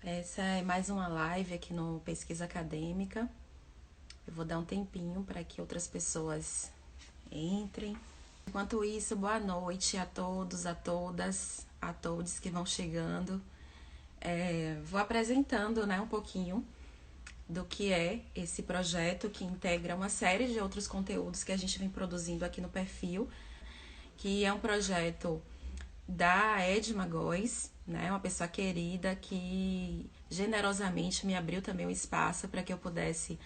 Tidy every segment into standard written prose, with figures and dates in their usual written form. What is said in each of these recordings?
Essa é mais uma live aqui no Pesquisa Acadêmica. Eu vou dar um tempinho para que outras pessoas entrem. Enquanto isso, boa noite a todos, a todas, a todos que vão chegando. Vou apresentando, né, um pouquinho do que é esse projeto que integra uma série de outros conteúdos que a gente vem produzindo aqui no perfil, que é um projeto da Edma Góes, né, uma pessoa querida que generosamente me abriu também um espaço para que eu pudesse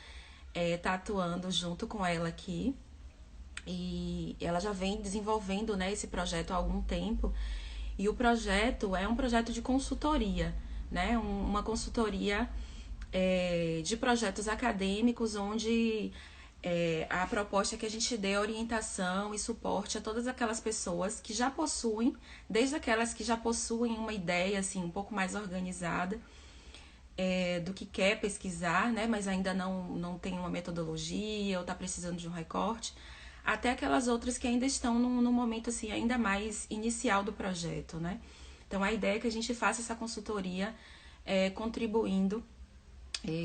estar atuando junto com ela aqui. E ela já vem desenvolvendo, né, esse projeto há algum tempo. E o projeto é um projeto de consultoria, né, uma consultoria de projetos acadêmicos, onde a proposta é que a gente dê orientação e suporte a todas aquelas pessoas que já possuem, desde aquelas que já possuem uma ideia assim um pouco mais organizada do que quer pesquisar, né, mas ainda não tem uma metodologia ou está precisando de um recorte, até aquelas outras que ainda estão num momento assim ainda mais inicial do projeto, né? Então a ideia é que a gente faça essa consultoria contribuindo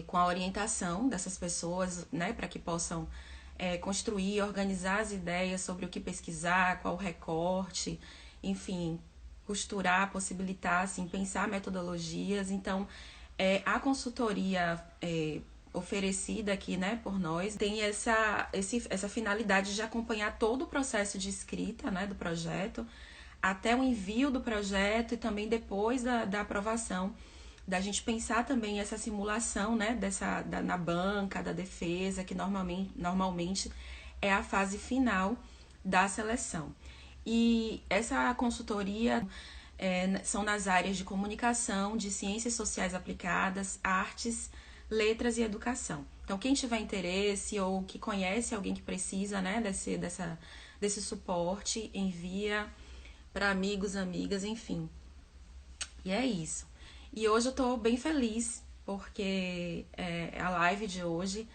com a orientação dessas pessoas, né, para que possam construir, organizar as ideias sobre o que pesquisar, qual o recorte, enfim, costurar, possibilitar, assim, pensar metodologias. Então, a consultoria oferecida aqui, né, por nós, tem essa finalidade de acompanhar todo o processo de escrita, né, do projeto, até o envio do projeto e também depois da aprovação, da gente pensar também essa simulação, né, na banca, da defesa, que normalmente é a fase final da seleção. E essa consultoria são nas áreas de comunicação, de ciências sociais aplicadas, artes, letras e educação. Então, quem tiver interesse ou que conhece alguém que precisa, né, desse suporte, envia para amigos, amigas, enfim. E é isso. E hoje eu tô bem feliz porque a live de hoje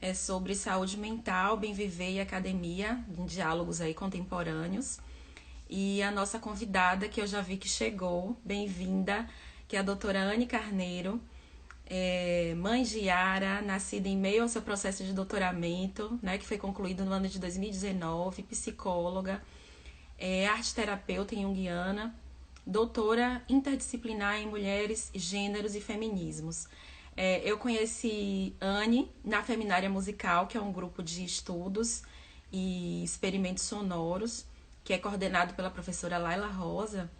é sobre saúde mental, bem viver e academia, em diálogos aí contemporâneos. E a nossa convidada, que eu já vi que chegou, bem-vinda, que é a doutora Anne Carneiro, mãe de Yara, nascida em meio ao seu processo de doutoramento, né, que foi concluído no ano de 2019, psicóloga, arte terapeuta em Junguiana, doutora interdisciplinar em mulheres, gêneros e feminismos. Eu conheci Anne na Feminária Musical, que é um grupo de estudos e experimentos sonoros, que é coordenado pela professora Laila Rosa.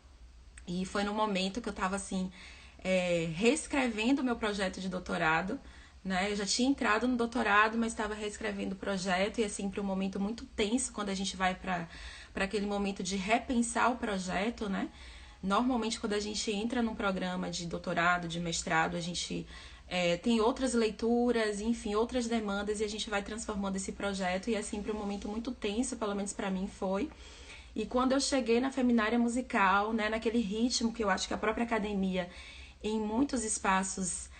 E foi no momento que eu estava assim, reescrevendo o meu projeto de doutorado. Né? Eu já tinha entrado no doutorado, mas estava reescrevendo o projeto, e é sempre um momento muito tenso quando a gente vai para aquele momento de repensar o projeto, né? Normalmente, quando a gente entra num programa de doutorado, de mestrado, a gente tem outras leituras, enfim, outras demandas, e a gente vai transformando esse projeto, e é sempre um momento muito tenso, pelo menos para mim foi. E quando eu cheguei na Feminária Musical, né, naquele ritmo que eu acho que a própria academia, em muitos espaços,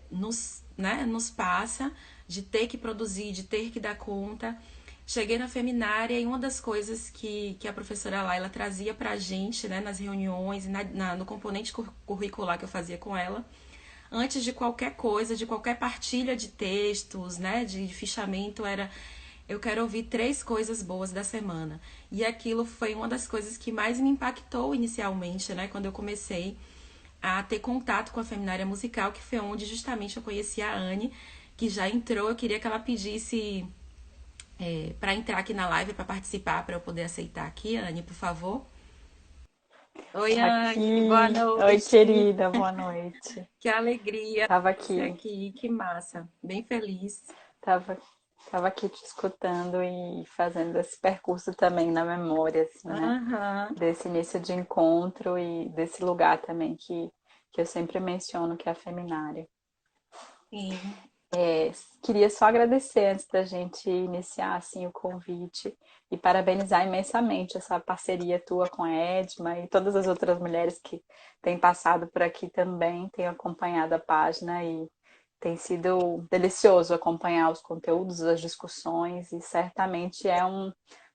nos passa, de ter que produzir, de ter que dar conta. Cheguei na Feminária e uma das coisas que a professora Laila trazia pra gente, né, nas reuniões e no componente curricular que eu fazia com ela, antes de qualquer coisa, de qualquer partilha de textos, né, de fichamento, era: eu quero ouvir 3 coisas boas da semana. E aquilo foi uma das coisas que mais me impactou inicialmente, né, quando eu comecei a ter contato com a Feminária Musical, que foi onde justamente eu conheci a Anne, que já entrou. Eu queria que ela pedisse para entrar aqui na live, para participar, para eu poder aceitar aqui. Anne, por favor. Oi, Anne, boa Aqui. Oi, noite. querida, boa noite. Que alegria Tava você aqui, aqui, que massa. Bem feliz. tava, tava aqui te escutando e fazendo esse percurso também na memória, assim, né? Aham, Desse início de encontro e desse lugar também que eu sempre menciono, que é a Feminária. sim. Queria só agradecer antes da gente iniciar assim o convite e parabenizar imensamente essa parceria tua com a Edma e todas as outras mulheres que têm passado por aqui também, têm acompanhado a página e tem sido delicioso acompanhar os conteúdos, as discussões, e certamente é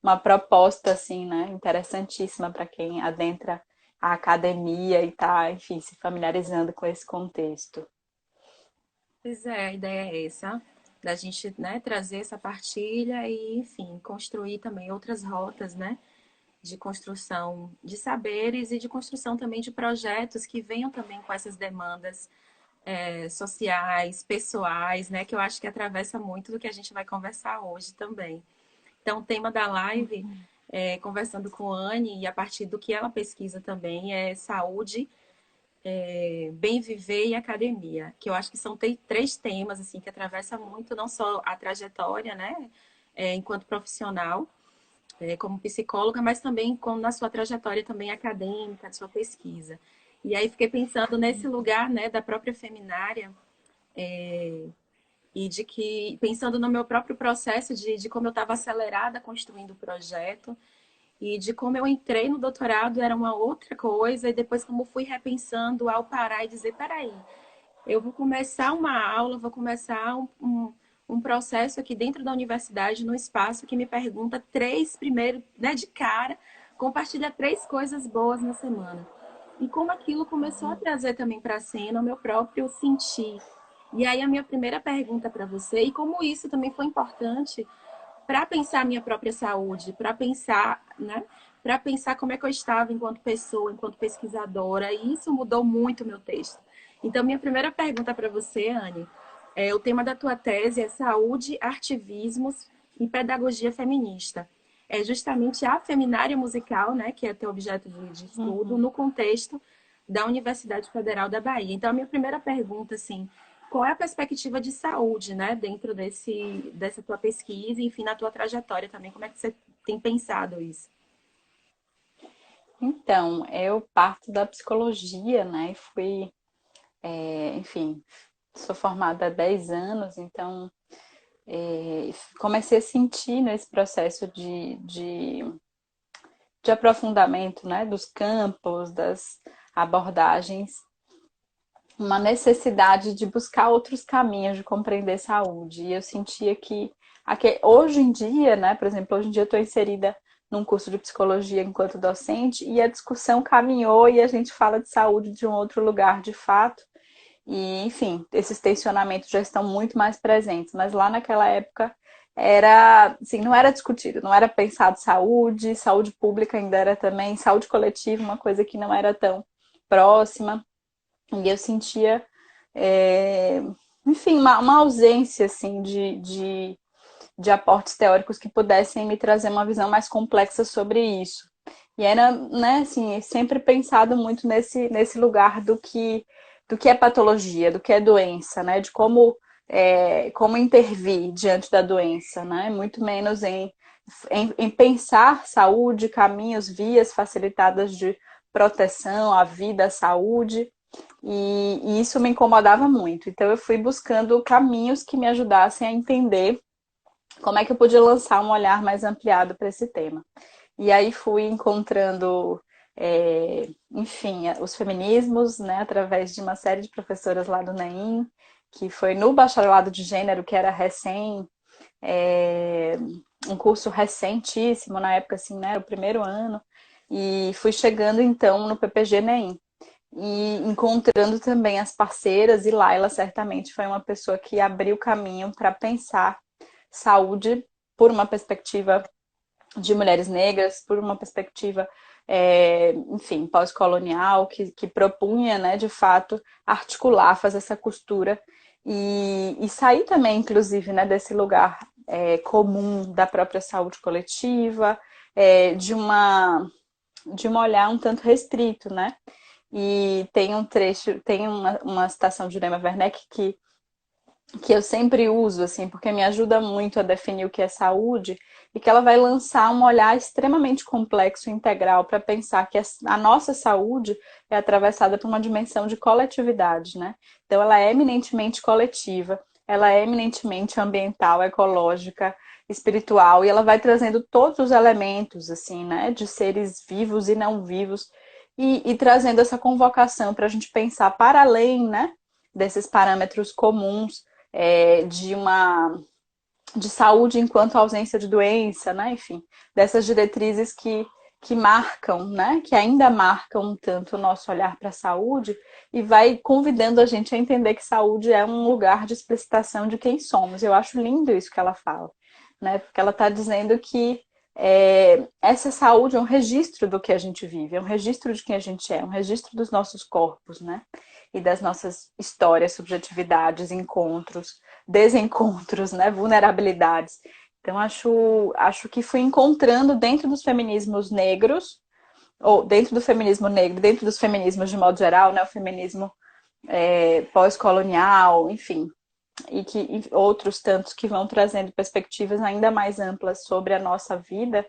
uma proposta assim, né, interessantíssima para quem adentra a academia e tá, enfim, se familiarizando com esse contexto. Pois é, a ideia é essa, da gente, né, trazer essa partilha e, enfim, construir também outras rotas, né, de construção de saberes e de construção também de projetos que venham também com essas demandas sociais, pessoais, né, que eu acho que atravessa muito do que a gente vai conversar hoje também. Então, o tema da live, conversando com a Anne, e a partir do que ela pesquisa também, é saúde, bem viver e academia, que eu acho que são três temas assim que atravessam muito não só a trajetória, né, enquanto profissional, como psicóloga, mas também como na sua trajetória também acadêmica, de sua pesquisa. E aí fiquei pensando nesse lugar, né, da própria feminária, e de que, pensando no meu próprio processo de como eu estava acelerada construindo o projeto, e de como eu entrei no doutorado era uma outra coisa, e depois como fui repensando ao parar e dizer, peraí, eu vou começar uma aula, vou começar um processo aqui dentro da universidade, no espaço que me pergunta três, primeiro, né, de cara, compartilha três coisas boas na semana. E como aquilo começou a trazer também para a cena o meu próprio sentir. E aí a minha primeira pergunta para você, e como isso também foi importante para pensar a minha própria saúde, para pensar, né? Para pensar como é que eu estava enquanto pessoa, enquanto pesquisadora, e isso mudou muito o meu texto. Então, minha primeira pergunta para você, Anne, o tema da tua tese é saúde, artivismos e pedagogia feminista. É justamente a feminária musical, né, que é teu objeto de estudo, Uhum. no contexto da Universidade Federal da Bahia. Então, a minha primeira pergunta, assim, qual é a perspectiva de saúde, né, dentro dessa tua pesquisa, e, enfim, na tua trajetória também? Como é que você tem pensado isso? Então, eu parto da psicologia, né? E fui, enfim, sou formada há 10 anos, então comecei a sentir nesse processo de aprofundamento, né, dos campos, das abordagens, uma necessidade de buscar outros caminhos de compreender saúde. E eu sentia que hoje em dia, né, por exemplo, hoje em dia eu estou inserida num curso de psicologia enquanto docente e a discussão caminhou e a gente fala de saúde de um outro lugar de fato. E, enfim, esses tensionamentos já estão muito mais presentes, mas lá naquela época era, assim, não era discutido, não era pensado saúde, saúde pública ainda era também, saúde coletiva, uma coisa que não era tão próxima. E eu sentia, é, enfim, uma ausência, assim, de aportes teóricos que pudessem me trazer uma visão mais complexa sobre isso. E era, né, assim, sempre pensado muito nesse lugar do que é patologia, do que é doença, né, de como intervir diante da doença, né, muito menos em pensar saúde, caminhos, vias facilitadas de proteção à vida, à saúde, e isso me incomodava muito. Então eu fui buscando caminhos que me ajudassem a entender como é que eu podia lançar um olhar mais ampliado para esse tema. E aí fui encontrando, enfim, os feminismos, né, através de uma série de professoras lá do NEM, que foi no bacharelado de gênero, que era é, um curso recentíssimo, na época, assim, né, era o primeiro ano, e fui chegando, então, no PPG NEM. E encontrando também as parceiras, e Laila certamente foi uma pessoa que abriu o caminho para pensar saúde por uma perspectiva de mulheres negras, por uma perspectiva, enfim, pós-colonial, que propunha, né, de fato, articular, fazer essa costura e sair também, inclusive, né, desse lugar comum da própria saúde coletiva, de um olhar um tanto restrito, né? E tem um trecho, tem uma citação de Lema Werneck que eu sempre uso, assim, porque me ajuda muito a definir o que é saúde, e que ela vai lançar um olhar extremamente complexo e integral para pensar que a nossa saúde é atravessada por uma dimensão de coletividade, né? Então, ela é eminentemente coletiva, ela é eminentemente ambiental, ecológica, espiritual, e ela vai trazendo todos os elementos, assim, né, de seres vivos e não vivos, e trazendo essa convocação para a gente pensar para além, né, desses parâmetros comuns de saúde enquanto ausência de doença, né? Enfim, dessas diretrizes que que marcam, né? Que ainda marcam um tanto o nosso olhar para a saúde e vai convidando a gente a entender que saúde é um lugar de explicitação de quem somos. Eu acho lindo isso que ela fala, né? Porque ela está dizendo que essa saúde é um registro do que a gente vive, é um registro de quem a gente é um registro dos nossos corpos, né? E das nossas histórias, subjetividades, encontros, desencontros, né? Vulnerabilidades. Então, acho que fui encontrando dentro dos feminismos negros, ou dentro do feminismo negro, dentro dos feminismos de modo geral, né? O feminismo pós-colonial, enfim, e outros tantos que vão trazendo perspectivas ainda mais amplas sobre a nossa vida,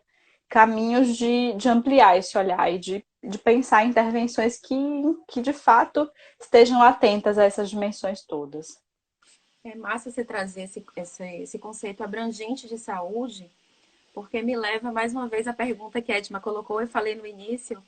caminhos de ampliar esse olhar e de pensar em intervenções que de fato estejam atentas a essas dimensões todas. É massa você trazer esse conceito abrangente de saúde, porque me leva mais uma vez à pergunta que a Edma colocou, eu falei no início,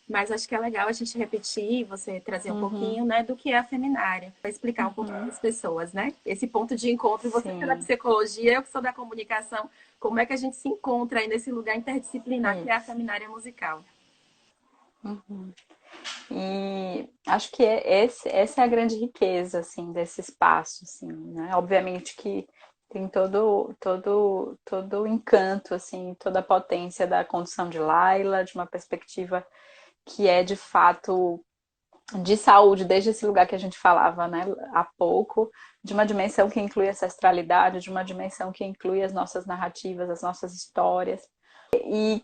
mas acho que é legal a gente repetir, você trazer um Uhum, pouquinho, né, do que é a feminária, para explicar um pouquinho para uhum, as pessoas, né? Esse ponto de encontro, você que é da sim, psicologia, eu que sou da comunicação, como é que a gente se encontra aí nesse lugar interdisciplinar que é a isso. feminária musical? Uhum. E acho que essa é a grande riqueza, assim, desse espaço, assim, né? Obviamente que tem todo o encanto, assim, toda a potência da condução de Laila, de uma perspectiva que é, de fato, de saúde, desde esse lugar que a gente falava, né, há pouco, de uma dimensão que inclui ancestralidade, de uma dimensão que inclui as nossas narrativas, as nossas histórias, e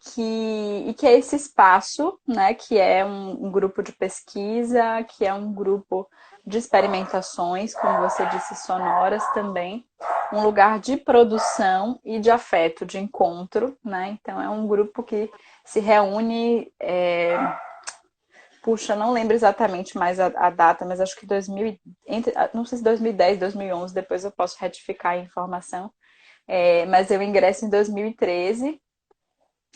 que é esse espaço, né, que é um grupo de pesquisa, que é um grupo de experimentações, como você disse, sonoras também, um lugar de produção e de afeto, de encontro, né? Então é um grupo que se reúne, puxa, não lembro exatamente mais a data, mas acho que 2000, não sei se 2010, 2011, depois eu posso retificar a informação, mas eu ingresso em 2013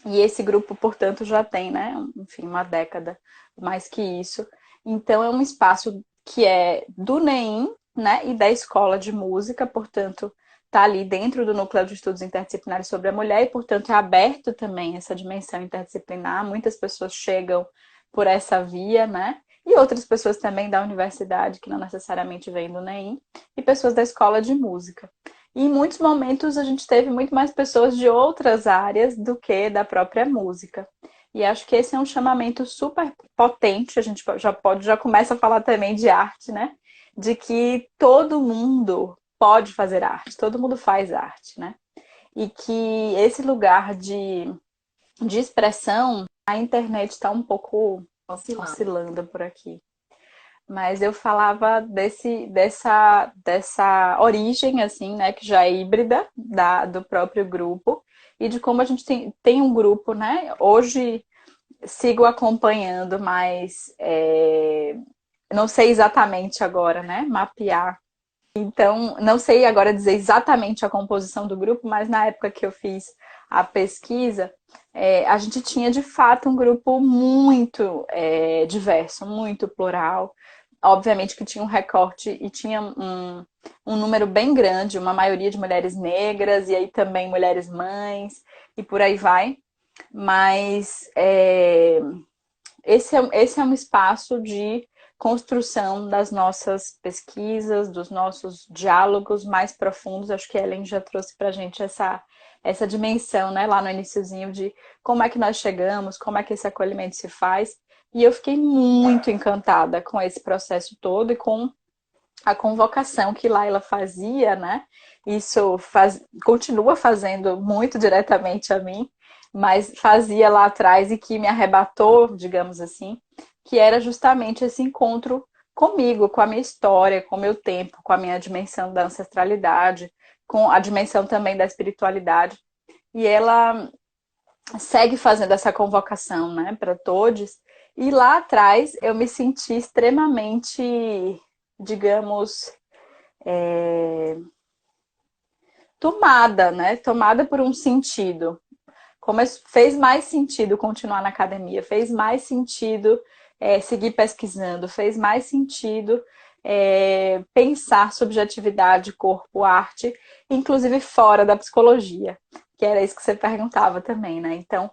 e esse grupo, portanto, já tem, né, enfim, uma década mais que isso. Então, é um espaço que é do NEIM, né, e da Escola de Música, portanto, está ali dentro do Núcleo de Estudos Interdisciplinares sobre a Mulher e, portanto, é aberto também essa dimensão interdisciplinar. Muitas pessoas chegam por essa via, né, e outras pessoas também da universidade, que não necessariamente vêm do NEIM, e pessoas da Escola de Música. E em muitos momentos a gente teve muito mais pessoas de outras áreas do que da própria música. E acho que esse é um chamamento super potente, a gente já começa a falar também de arte, né? De que todo mundo pode fazer arte, todo mundo faz arte, né? E que esse lugar de expressão, a internet está um pouco Oscilando. oscilando por aqui. Mas eu falava dessa origem, assim, né, que já é híbrida do próprio grupo, e de como a gente tem um grupo, né? Hoje sigo acompanhando, mas não sei exatamente agora, né? Mapear. Então, não sei agora dizer exatamente a composição do grupo, mas na época que eu fiz a pesquisa, a gente tinha de fato um grupo muito diverso, muito plural. Obviamente que tinha um recorte e tinha um número bem grande, uma maioria de mulheres negras, e aí também mulheres mães, e por aí vai. Mas esse é um espaço de construção das nossas pesquisas, dos nossos diálogos mais profundos. Acho que a Ellen já trouxe para a gente essa dimensão, né, lá no iniciozinho de como é que nós chegamos, como é que esse acolhimento se faz. E eu fiquei muito encantada com esse processo todo e com a convocação que Laila fazia, né? Continua fazendo muito diretamente a mim, mas fazia lá atrás e que me arrebatou, digamos assim, que era justamente esse encontro comigo, com a minha história, com o meu tempo, com a minha dimensão da ancestralidade, com a dimensão também da espiritualidade. E ela segue fazendo essa convocação, né, para todos. E lá atrás eu me senti extremamente, digamos, tomada, né? Tomada por um sentido. Como fez mais sentido continuar na academia, fez mais sentido seguir pesquisando, fez mais sentido pensar subjetividade, corpo, arte, inclusive fora da psicologia, que era isso que você perguntava também, né? Então,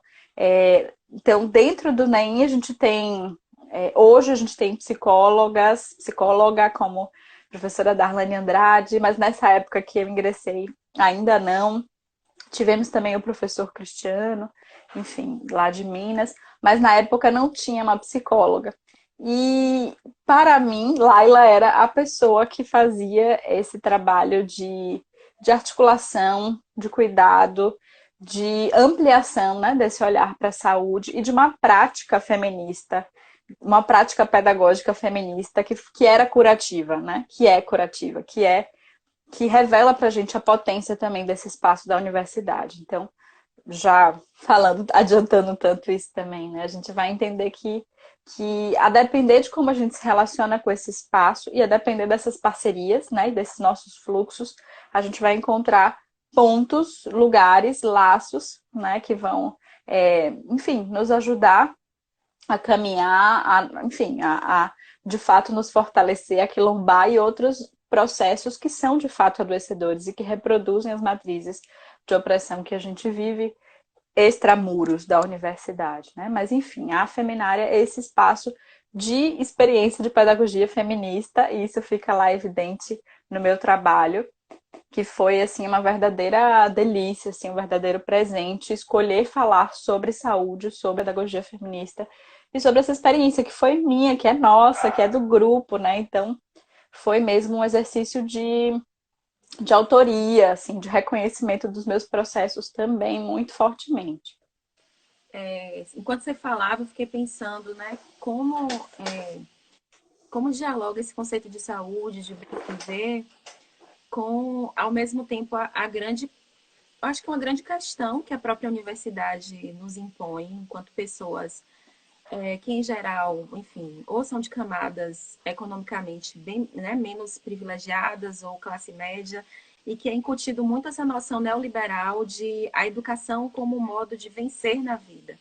Então, dentro do NEM, a gente tem... hoje a gente tem psicóloga como professora Darlane Andrade, mas nessa época que eu ingressei, ainda não. Tivemos também o professor Cristiano, enfim, lá de Minas, mas na época não tinha uma psicóloga. E para mim, Laila era a pessoa que fazia esse trabalho de articulação, de cuidado, de ampliação, né, desse olhar para a saúde e de uma prática feminista, uma prática pedagógica feminista que era curativa, né? Que é curativa, que revela para a gente a potência também desse espaço da universidade. Então, já falando, adiantando tanto isso também, né? A gente vai entender que a depender de como a gente se relaciona com esse espaço e a depender dessas parcerias, né, e desses nossos fluxos, a gente vai encontrar pontos, lugares, laços, né, que vão, enfim, nos ajudar a caminhar, enfim, a de fato nos fortalecer, a quilombar e outros processos que são de fato adoecedores e que reproduzem as matrizes de opressão que a gente vive extramuros da universidade, né? Mas enfim, a Feminária é esse espaço de experiência de pedagogia feminista e isso fica lá evidente no meu trabalho, que foi assim uma verdadeira delícia, assim, um verdadeiro presente escolher falar sobre saúde, sobre pedagogia feminista e sobre essa experiência que foi minha, que é nossa, que é do grupo, né? Então, foi mesmo um exercício de autoria, assim, de reconhecimento dos meus processos também muito fortemente. Enquanto você falava, eu fiquei pensando, né, como dialoga esse conceito de saúde, de viver, com, ao mesmo tempo, a grande, acho que uma grande questão que a própria universidade nos impõe, enquanto pessoas que, em geral, enfim, ou são de camadas economicamente bem, né, menos privilegiadas ou classe média, e que é incutido muito essa noção neoliberal de a educação como modo de vencer na vida.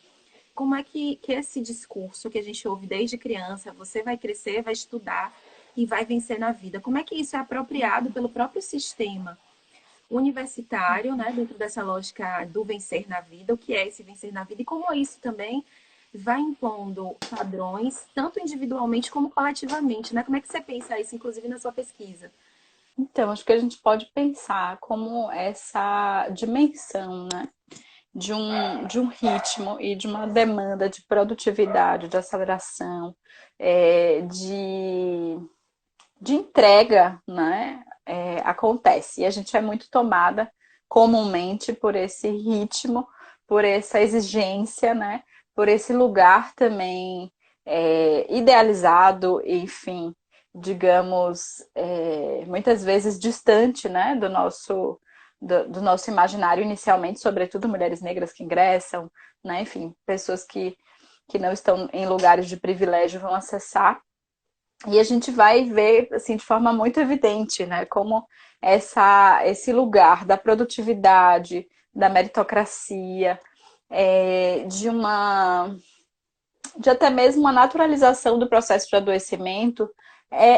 Como é que esse discurso que a gente ouve desde criança, você vai crescer, vai estudar e vai vencer na vida, como é que isso é apropriado pelo próprio sistema universitário, né, dentro dessa lógica do vencer na vida, o que é esse vencer na vida e como isso também vai impondo padrões, tanto individualmente como coletivamente, né? Como é que você pensa isso, inclusive na sua pesquisa? Então, acho que a gente pode pensar como essa dimensão, né, de um ritmo e de uma demanda de produtividade, de aceleração, de entrega, né, acontece. E a gente é muito tomada comumente por esse ritmo, por essa exigência, né, por esse lugar também idealizado, enfim, digamos, muitas vezes distante, né, do nosso imaginário inicialmente, sobretudo mulheres negras que ingressam, né, enfim, pessoas que não estão em lugares de privilégio vão acessar. E a gente vai ver, assim, de forma muito evidente, né, como esse lugar da produtividade, da meritocracia, de até mesmo uma naturalização do processo de adoecimento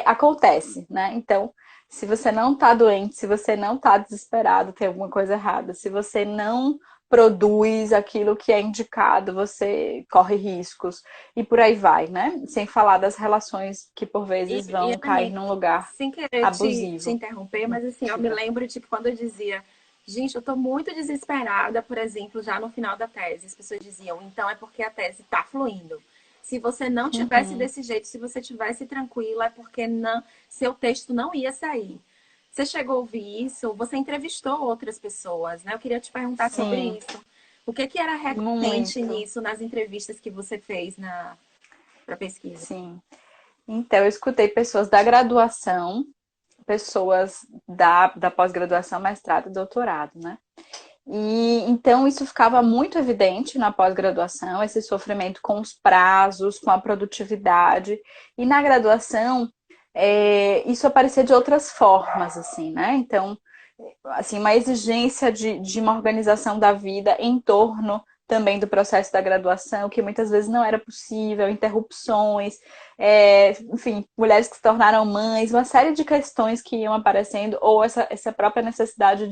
acontece, né? Então, se você não está doente, se você não está desesperado, tem alguma coisa errada. Se você não produz aquilo que é indicado, você corre riscos e por aí vai, né? Sem falar das relações que por vezes vão cair Também, num lugar sem querer te abusivo. interromper, mas assim, eu me lembro de que quando eu dizia, gente, eu tô muito desesperada, por exemplo, já no final da tese, as pessoas diziam, então é porque a tese tá fluindo. Se você não tivesse Uhum. desse jeito, se você tivesse tranquila, é porque não, seu texto não ia sair. Você chegou a ouvir isso? Você entrevistou outras pessoas, né? Eu queria te perguntar sobre Sim, isso. O que era recorrente muito, nisso nas entrevistas que você fez para pesquisa? sim. Então, eu escutei pessoas da graduação, pessoas da pós-graduação, mestrado e doutorado, né? E então isso ficava muito evidente na pós-graduação, esse sofrimento com os prazos, com a produtividade. E na graduação, isso aparecia de outras formas, assim, né? Então, assim, uma exigência de uma organização da vida em torno também do processo da graduação, que muitas vezes não era possível, interrupções, enfim, mulheres que se tornaram mães, uma série de questões que iam aparecendo, ou essa própria necessidade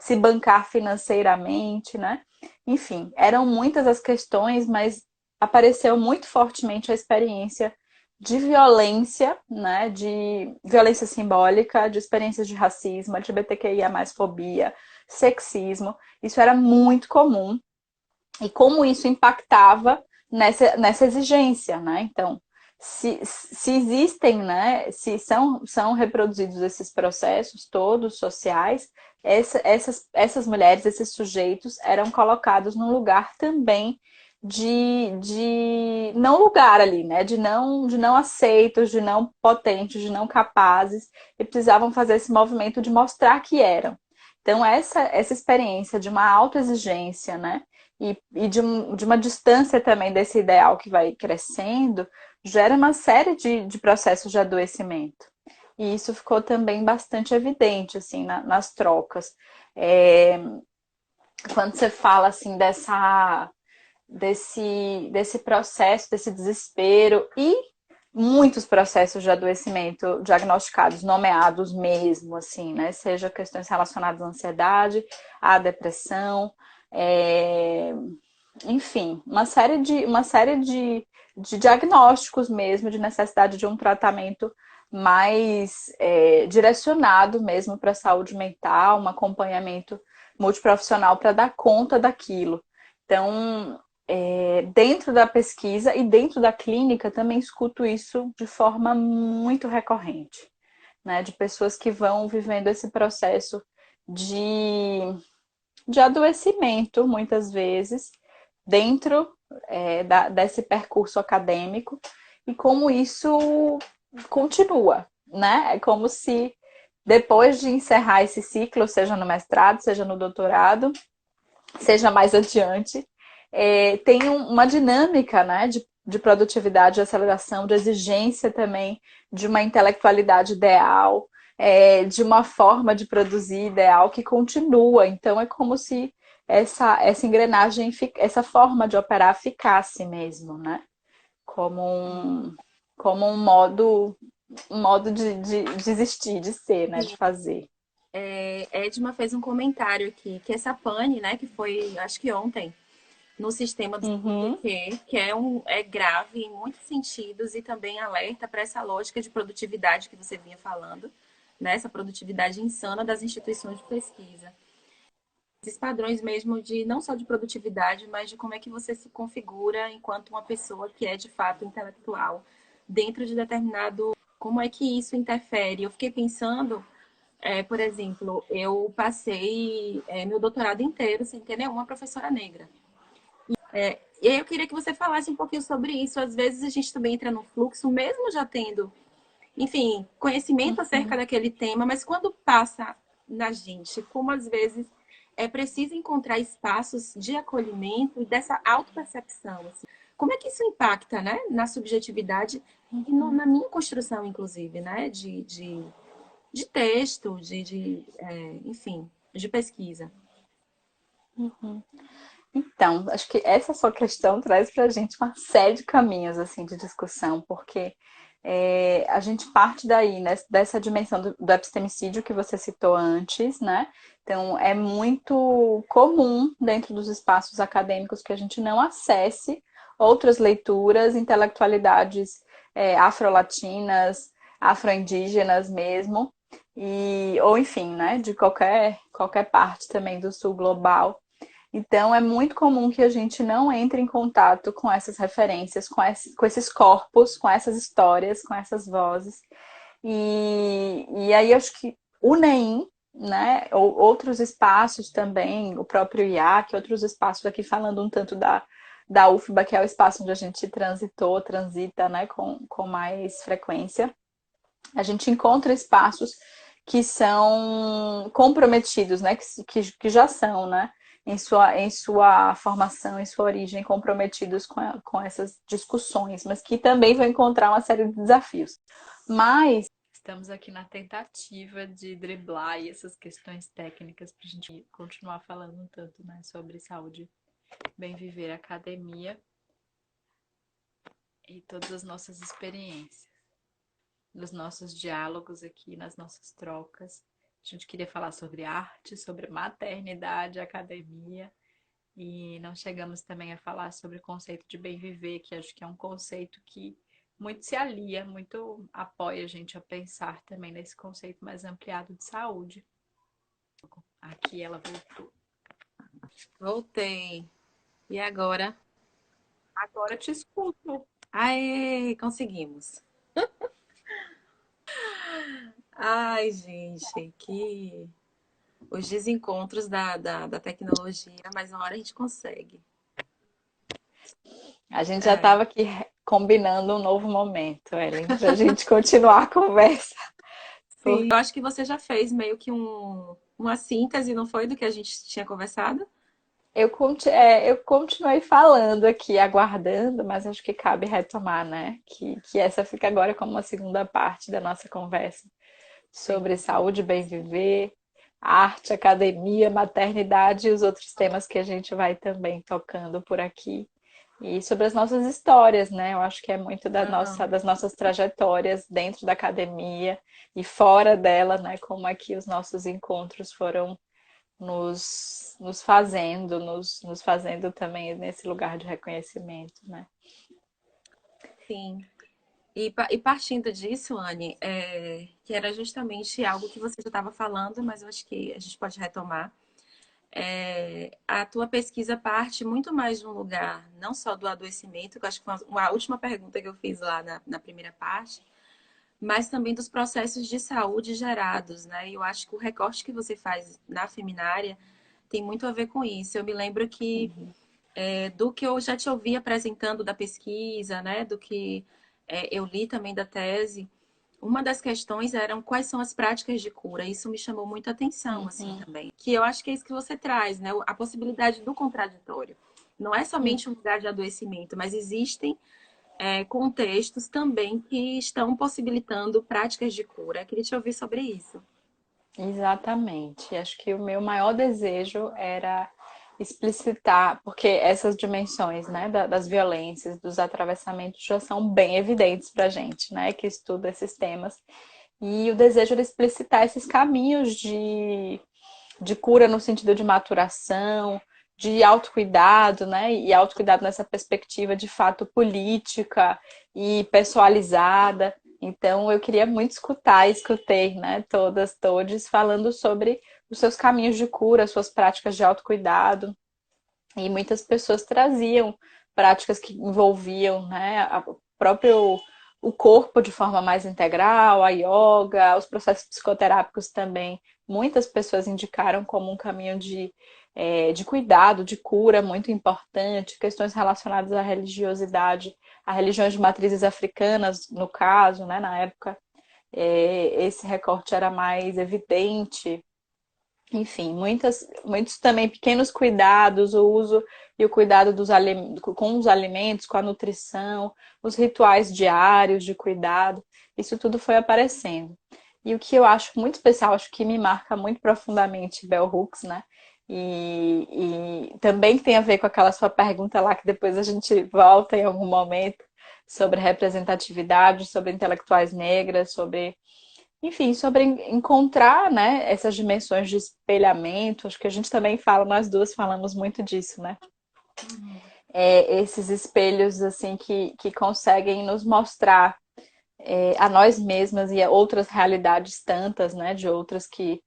se bancar financeiramente, né? Enfim, eram muitas as questões, mas apareceu muito fortemente a experiência de violência, né, de violência simbólica, de experiências de racismo, LGBTQIA+, fobia, sexismo. Isso era muito comum. E como isso impactava nessa exigência, né? Então, se existem, né, se são reproduzidos esses processos todos sociais, essas mulheres, esses sujeitos eram colocados num lugar também de não lugar ali, né? De não aceitos, de não potentes, de não capazes, e precisavam fazer esse movimento de mostrar que eram. Então, essa experiência de uma autoexigência, né? E de uma distância também desse ideal que vai crescendo, gera uma série de processos de adoecimento. E isso ficou também bastante evidente, assim, nas trocas. É, quando você fala, assim, desse processo, desse desespero e muitos processos de adoecimento diagnosticados, nomeados mesmo, assim, né? Seja questões relacionadas à ansiedade, à depressão, é, enfim, uma série de diagnósticos mesmo, de necessidade de um tratamento mais direcionado mesmo para a saúde mental, um acompanhamento multiprofissional para dar conta daquilo. Então, dentro da pesquisa e dentro da clínica, também escuto isso de forma muito recorrente, né? De pessoas que vão vivendo esse processo de, de adoecimento, muitas vezes, dentro desse percurso acadêmico e como isso continua, né? É como se depois de encerrar esse ciclo, seja no mestrado, seja no doutorado, seja mais adiante, tem uma dinâmica, né, de produtividade, de aceleração, de exigência também de uma intelectualidade ideal, de uma forma de produzir ideal que continua. Então é como se essa engrenagem, essa forma de operar ficasse mesmo, né? Como um modo de existir, de ser, né? De fazer. Edma fez um comentário aqui, que essa pane, né, que foi, acho que ontem, no sistema do Uhum. CNPq, que é grave em muitos sentidos e também alerta para essa lógica de produtividade que você vinha falando, né, essa produtividade insana das instituições de pesquisa. Esses padrões mesmo de não só de produtividade, mas de como é que você se configura enquanto uma pessoa que é de fato intelectual dentro de determinado. Como é que isso interfere? Eu fiquei pensando, por exemplo, eu passei meu doutorado inteiro sem ter nenhuma professora negra. E aí eu queria que você falasse um pouquinho sobre isso. Às vezes a gente também entra no fluxo, mesmo já tendo, enfim, conhecimento acerca Uhum. daquele tema, mas quando passa na gente, como às vezes é preciso encontrar espaços de acolhimento e dessa autopercepção. Assim. Como é que isso impacta, né, na subjetividade e na minha construção, inclusive, né, de texto, enfim, de pesquisa. Uhum. Então, acho que essa sua questão traz para a gente uma série de caminhos assim de discussão, porque a gente parte daí, né, dessa dimensão do epistemicídio que você citou antes, né? Então, é muito comum dentro dos espaços acadêmicos que a gente não acesse outras leituras, intelectualidades afro-latinas, afro-indígenas mesmo, ou enfim, né, de qualquer parte também do sul global. Então, é muito comum que a gente não entre em contato com essas referências, com esses corpos, com essas histórias, com essas vozes. E aí, acho que o NEM, né, ou outros espaços também, o próprio IAC, outros espaços aqui falando um tanto da UFBA, que é o espaço onde a gente transita, né, com mais frequência. A gente encontra espaços que são comprometidos, né? Que já são, né? Em sua formação, em sua origem, comprometidos com essas discussões, mas que também vão encontrar uma série de desafios. Mas estamos aqui na tentativa de driblar essas questões técnicas para a gente continuar falando um tanto, né, sobre saúde, bem viver, academia e todas as nossas experiências, nos nossos diálogos aqui, nas nossas trocas. A gente queria falar sobre arte, sobre maternidade, academia, e não chegamos também a falar sobre o conceito de bem viver, que acho que é um conceito que muito se alia, muito apoia a gente a pensar também nesse conceito mais ampliado de saúde. Aqui ela voltou. Voltei. E agora? Agora te escuto. Aê, conseguimos. Ai, gente, que os desencontros da tecnologia, mas uma hora a gente consegue. A gente já É, estava aqui combinando um novo momento, Ellen, para a gente continuar a conversa. sim, eu acho que você já fez meio que uma síntese, não foi, do que a gente tinha conversado? Eu continuei falando aqui, aguardando, mas acho que cabe retomar, né? Que essa fica agora como uma segunda parte da nossa conversa Sim, sobre saúde, bem viver, arte, academia, maternidade e os outros temas que a gente vai também tocando por aqui. E sobre as nossas histórias, né? Eu acho que é muito não, das nossas trajetórias dentro da academia e fora dela, né? Como é que os nossos encontros foram nos fazendo também nesse lugar de reconhecimento, né? sim. E partindo disso, Anne, que era justamente algo que você já estava falando, mas eu acho que a gente pode retomar. A tua pesquisa parte muito mais de um lugar, não só do adoecimento, que eu acho que foi uma última pergunta que eu fiz lá na primeira parte, mas também dos processos de saúde gerados, né? E eu acho que o recorte que você faz na Feminária tem muito a ver com isso. Eu me lembro que do que eu já te ouvi apresentando da pesquisa, né? Do que eu li também da tese, uma das questões eram quais são as práticas de cura. Isso me chamou muita atenção, assim, Uhum. também. Que eu acho que é isso que você traz, né? A possibilidade do contraditório. Não é somente um lugar de adoecimento, mas existem contextos também que estão possibilitando práticas de cura. Eu queria te ouvir sobre isso. Exatamente. Acho que o meu maior desejo era explicitar, porque essas dimensões, né, das violências, dos atravessamentos já são bem evidentes para a gente, né, que estuda esses temas. E o desejo era explicitar esses caminhos de cura no sentido de maturação, de autocuidado, né? E autocuidado nessa perspectiva de fato política e pessoalizada. Então eu queria muito escutar, e escutei, né, todos falando sobre os seus caminhos de cura, suas práticas de autocuidado. E muitas pessoas traziam práticas que envolviam, né, próprio o corpo de forma mais integral, a yoga, os processos psicoterápicos também. Muitas pessoas indicaram como um caminho de cuidado, de cura muito importante, questões relacionadas à religiosidade, a religiões de matrizes africanas, no caso, né, na época, esse recorte era mais evidente. Enfim, muitos também pequenos cuidados, o uso e o cuidado com os alimentos, com a nutrição, os rituais diários de cuidado, isso tudo foi aparecendo. E o que eu acho muito especial, acho que me marca muito profundamente Bell Hooks, né? E também tem a ver com aquela sua pergunta lá, que depois a gente volta em algum momento, sobre representatividade, sobre intelectuais negras, sobre enfim, sobre encontrar, né, essas dimensões de espelhamento, acho que a gente também fala, nós duas falamos muito disso, né? Esses espelhos, assim, que conseguem nos mostrar a nós mesmas e a outras realidades tantas, né, de outras que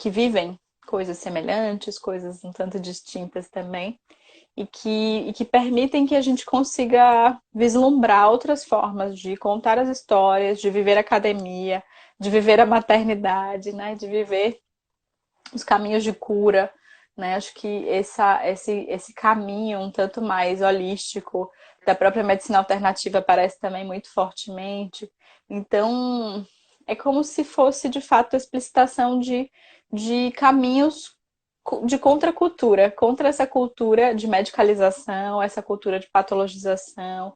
vivem coisas semelhantes, coisas um tanto distintas também, e que permitem que a gente consiga vislumbrar outras formas de contar as histórias, de viver a academia, de viver a maternidade, né? De viver os caminhos de cura. Né? Acho que esse caminho um tanto mais holístico da própria medicina alternativa aparece também muito fortemente. Então, é como se fosse de fato a explicitação de caminhos de contracultura, contra essa cultura de medicalização, essa cultura de patologização,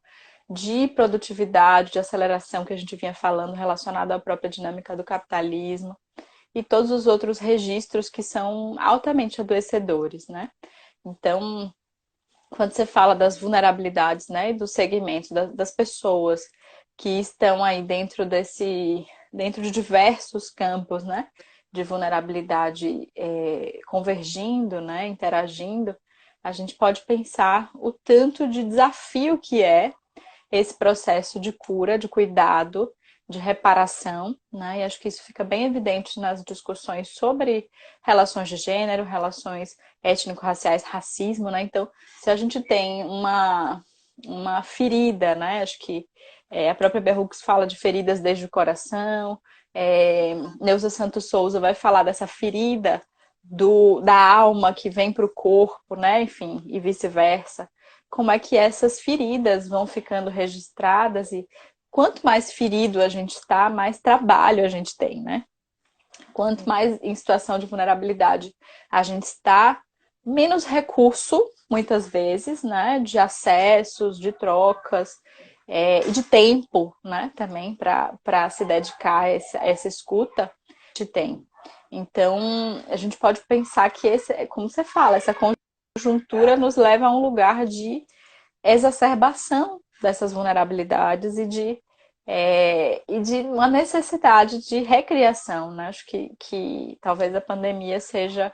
de produtividade, de aceleração que a gente vinha falando relacionada à própria dinâmica do capitalismo e todos os outros registros que são altamente adoecedores, né? Então, quando você fala das vulnerabilidades, né, e dos segmentos das pessoas que estão aí dentro dentro de diversos campos, né, de vulnerabilidade convergindo, né, interagindo, a gente pode pensar o tanto de desafio que é esse processo de cura, de cuidado, de reparação, né? E acho que isso fica bem evidente nas discussões sobre relações de gênero, relações étnico-raciais, racismo, né? Então, se a gente tem uma ferida, né? Acho que a própria Bell Hooks fala de feridas desde o coração, Neuza Santos Souza vai falar dessa ferida da alma que vem para o corpo, né? Enfim, e vice-versa. Como é que essas feridas vão ficando registradas e quanto mais ferido a gente está, mais trabalho a gente tem, né? Quanto Sim. mais em situação de vulnerabilidade a gente está, menos recurso, muitas vezes, né? De acessos, de trocas, e de tempo, né? Também para se dedicar a essa escuta, a gente tem. Então, a gente pode pensar que como você fala, essa conjuntura nos leva a um lugar de exacerbação dessas vulnerabilidades e de uma necessidade de recriação, né? Acho que talvez a pandemia seja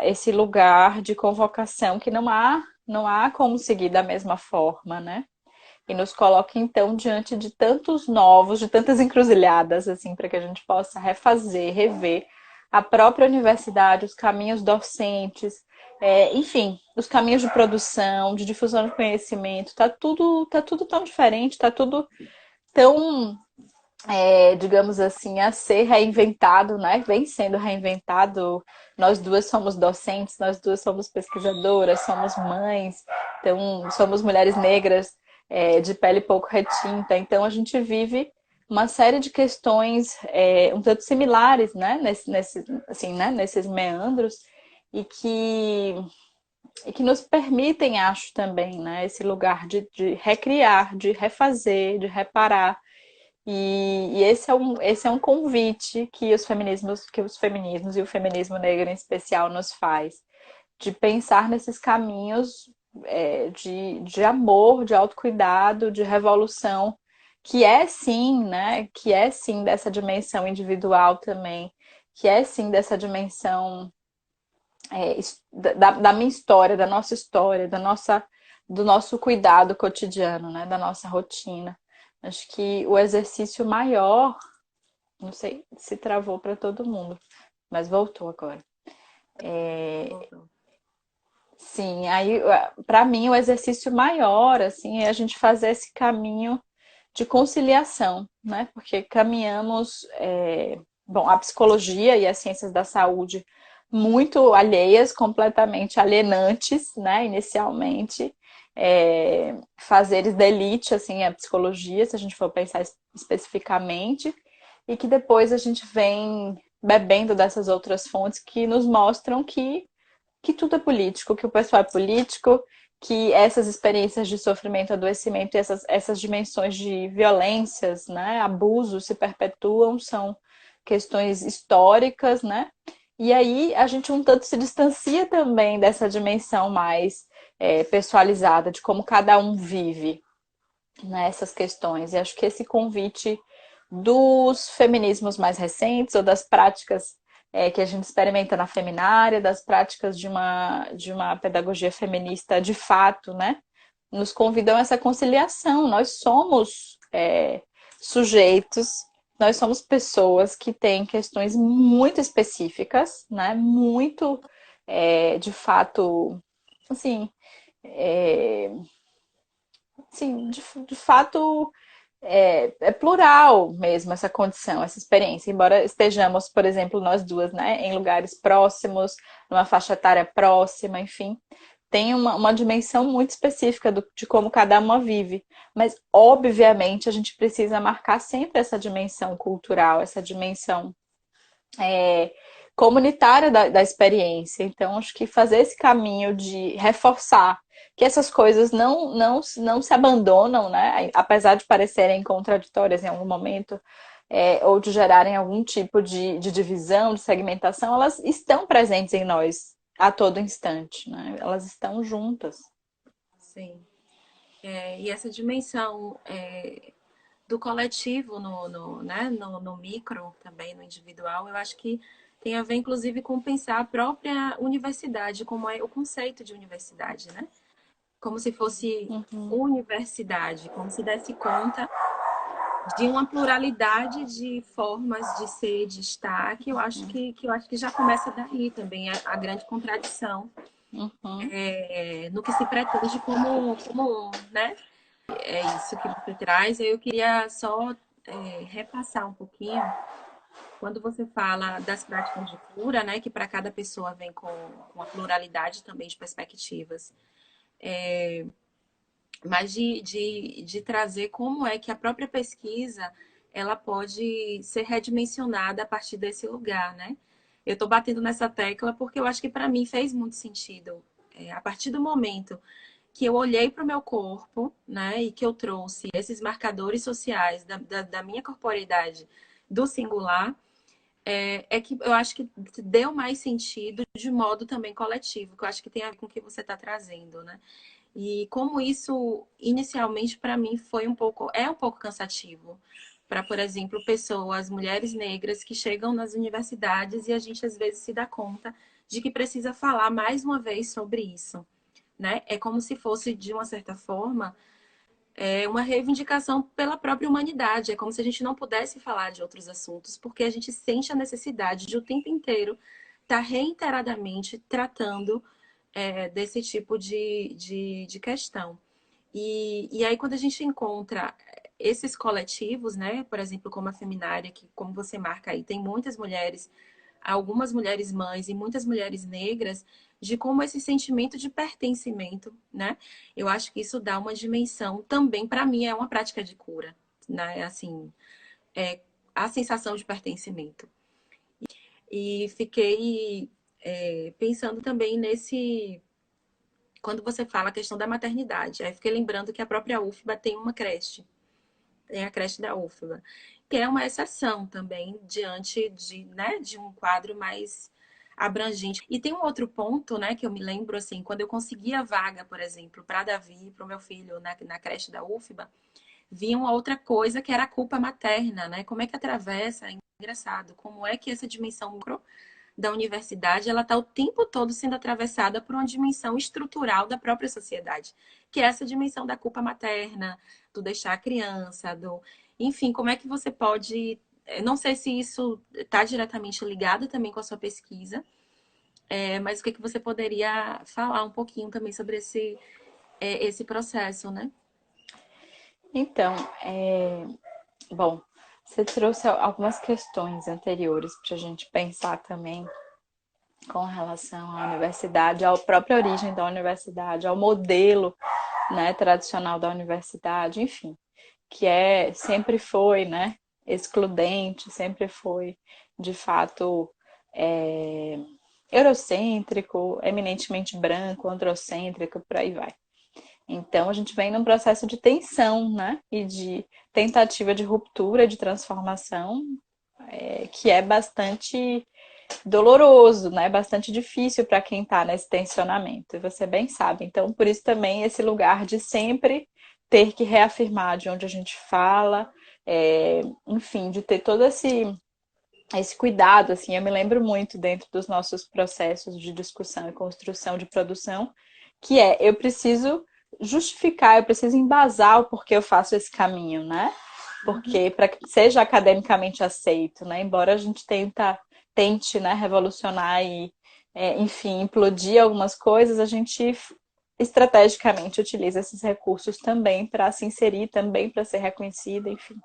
esse lugar de convocação que não há como seguir da mesma forma, né? E nos coloca então diante de tantos novos, de tantas encruzilhadas, assim, para que a gente possa refazer, rever a própria universidade, os caminhos docentes, enfim, os caminhos de produção, de difusão de conhecimento, tá tudo tão diferente, tá tudo tão, digamos assim, a ser reinventado, né? Vem sendo reinventado. Nós duas somos docentes, nós duas somos pesquisadoras, somos mães, então somos mulheres negras de pele pouco retinta. Então a gente vive uma série de questões um tanto similares, né? Assim, né? Nesses meandros e que nos permitem, acho também, né? Esse lugar de recriar, de refazer, de reparar e esse é um convite que os feminismos e o feminismo negro em especial nos faz, de pensar nesses caminhos de amor, de autocuidado, de revolução, que é sim, né? Que é sim dessa dimensão individual também, que é sim dessa dimensão da minha história, do nosso cuidado cotidiano, né? Da nossa rotina. Acho que o exercício maior, não sei se travou para todo mundo, mas voltou agora. Voltou. Sim, aí para mim o exercício maior assim é a gente fazer esse caminho de conciliação, né? Porque caminhamos, bom, a psicologia e as ciências da saúde muito alheias, completamente alienantes, né? Inicialmente, fazeres da elite, assim, a psicologia, se a gente for pensar especificamente, e que depois a gente vem bebendo dessas outras fontes que nos mostram que tudo é político, que o pessoal é político, que essas experiências de sofrimento, adoecimento e essas dimensões de violências, né, abusos se perpetuam, são questões históricas, né? E aí a gente um tanto se distancia também dessa dimensão mais pessoalizada de como cada um vive nessas questões. E acho que esse convite dos feminismos mais recentes ou das práticas que a gente experimenta na feminária, das práticas de uma pedagogia feminista de fato, né? Nos convidam a essa conciliação. Nós somos sujeitos, nós somos pessoas que têm questões muito específicas, né? Muito, de fato, assim, é, de fato é plural mesmo essa condição, essa experiência. Embora estejamos, por exemplo, nós duas, né, em lugares próximos, numa faixa etária próxima, enfim, tem uma dimensão muito específica de como cada uma vive. Mas, obviamente, a gente precisa marcar sempre essa dimensão cultural, essa dimensão comunitária da experiência. Então, acho que fazer esse caminho de reforçar que essas coisas não se abandonam, né? Apesar de parecerem contraditórias em algum momento, ou de gerarem algum tipo de divisão, de segmentação, elas estão presentes em nós a todo instante, né? Elas estão juntas. Sim. E essa dimensão do coletivo né, no micro, também no individual, eu acho que tem a ver, inclusive, com pensar a própria universidade, como é o conceito de universidade, né? Como se fosse Uhum, universidade, como se desse conta de uma pluralidade de formas de ser, de estar, que eu acho que já começa daí também a grande contradição uhum. no que se pretende como um, né? É isso que você traz. Eu queria só repassar um pouquinho quando você fala das práticas de cura, né? Que para cada pessoa vem com uma pluralidade também de perspectivas, mas de trazer como é que a própria pesquisa ela pode ser redimensionada a partir desse lugar, né? Eu estou batendo nessa tecla porque eu acho que para mim fez muito sentido. A partir do momento que eu olhei para o meu corpo, né, e que eu trouxe esses marcadores sociais da minha corporeidade do singular, é que eu acho que deu mais sentido de modo também coletivo, que eu acho que tem a ver com o que você está trazendo, né? E como isso inicialmente para mim é um pouco cansativo para, por exemplo, pessoas, mulheres negras que chegam nas universidades e a gente às vezes se dá conta de que precisa falar mais uma vez sobre isso, né? É como se fosse de uma certa forma uma reivindicação pela própria humanidade. É como se a gente não pudesse falar de outros assuntos, porque a gente sente a necessidade de o tempo inteiro estar reiteradamente tratando desse tipo de questão. E aí, quando a gente encontra esses coletivos, né, por exemplo, como a Feminária, que, como você marca aí, tem muitas mulheres, algumas mulheres mães e muitas mulheres negras, de como esse sentimento de pertencimento, né, eu acho que isso dá uma dimensão também, para mim, é uma prática de cura, né, assim, é a sensação de pertencimento. E fiquei pensando também nesse quando você fala a questão da maternidade. Aí fiquei lembrando que a própria UFBA tem uma creche, tem a creche da UFBA, que é uma exceção também diante né, de um quadro mais abrangente. E tem um outro ponto, né, que eu me lembro assim, quando eu consegui a vaga, por exemplo, para Davi, para o meu filho na creche da UFBA, vinha uma outra coisa que era a culpa materna, né? Como é que atravessa, é engraçado, como é que essa dimensão micro da universidade, ela está o tempo todo sendo atravessada por uma dimensão estrutural da própria sociedade, que é essa dimensão da culpa materna, do deixar a criança, do... Enfim, como é que você pode... Não sei se isso está diretamente ligado também com a sua pesquisa, mas o que, que você poderia falar um pouquinho também sobre esse processo, né? Então, bom, você trouxe algumas questões anteriores para a gente pensar também com relação à universidade, à própria origem da universidade, ao modelo, né, tradicional da universidade, enfim, que sempre foi, né, excludente, sempre foi, de fato, é, eurocêntrico, eminentemente branco, androcêntrico, por aí vai. Então, a gente vem num processo de tensão, né, e de tentativa de ruptura, de transformação, que é bastante doloroso, né? Bastante difícil para quem está nesse tensionamento, e você bem sabe. Então, por isso também esse lugar de sempre ter que reafirmar de onde a gente fala, enfim, de ter todo esse cuidado, assim, eu me lembro muito dentro dos nossos processos de discussão e construção de produção, que eu preciso justificar, eu preciso embasar o porquê eu faço esse caminho, né? Porque para que seja academicamente aceito, né? Embora a gente tente, né, revolucionar e, enfim, implodir algumas coisas, a gente estrategicamente utiliza esses recursos também para se inserir, também para ser reconhecida, enfim.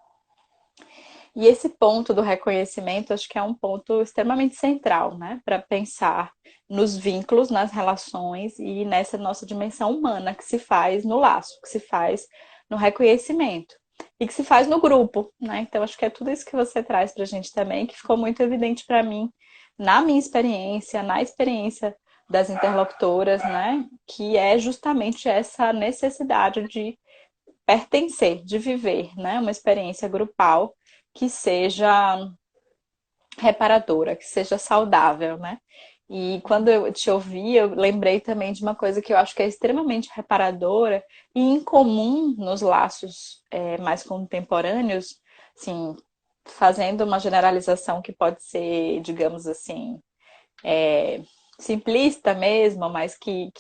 E esse ponto do reconhecimento, acho que é um ponto extremamente central, né, para pensar nos vínculos, nas relações e nessa nossa dimensão humana que se faz no laço, que se faz no reconhecimento e que se faz no grupo, né? Então acho que é tudo isso que você traz para a gente também, que ficou muito evidente para mim na minha experiência, na experiência das interlocutoras, né? Que é justamente essa necessidade de pertencer, de viver, né? Uma experiência grupal que seja reparadora, que seja saudável, né? E quando eu te ouvi, eu lembrei também de uma coisa que eu acho que é extremamente reparadora e incomum nos laços mais contemporâneos, assim, fazendo uma generalização que pode ser, digamos assim, simplista mesmo, mas que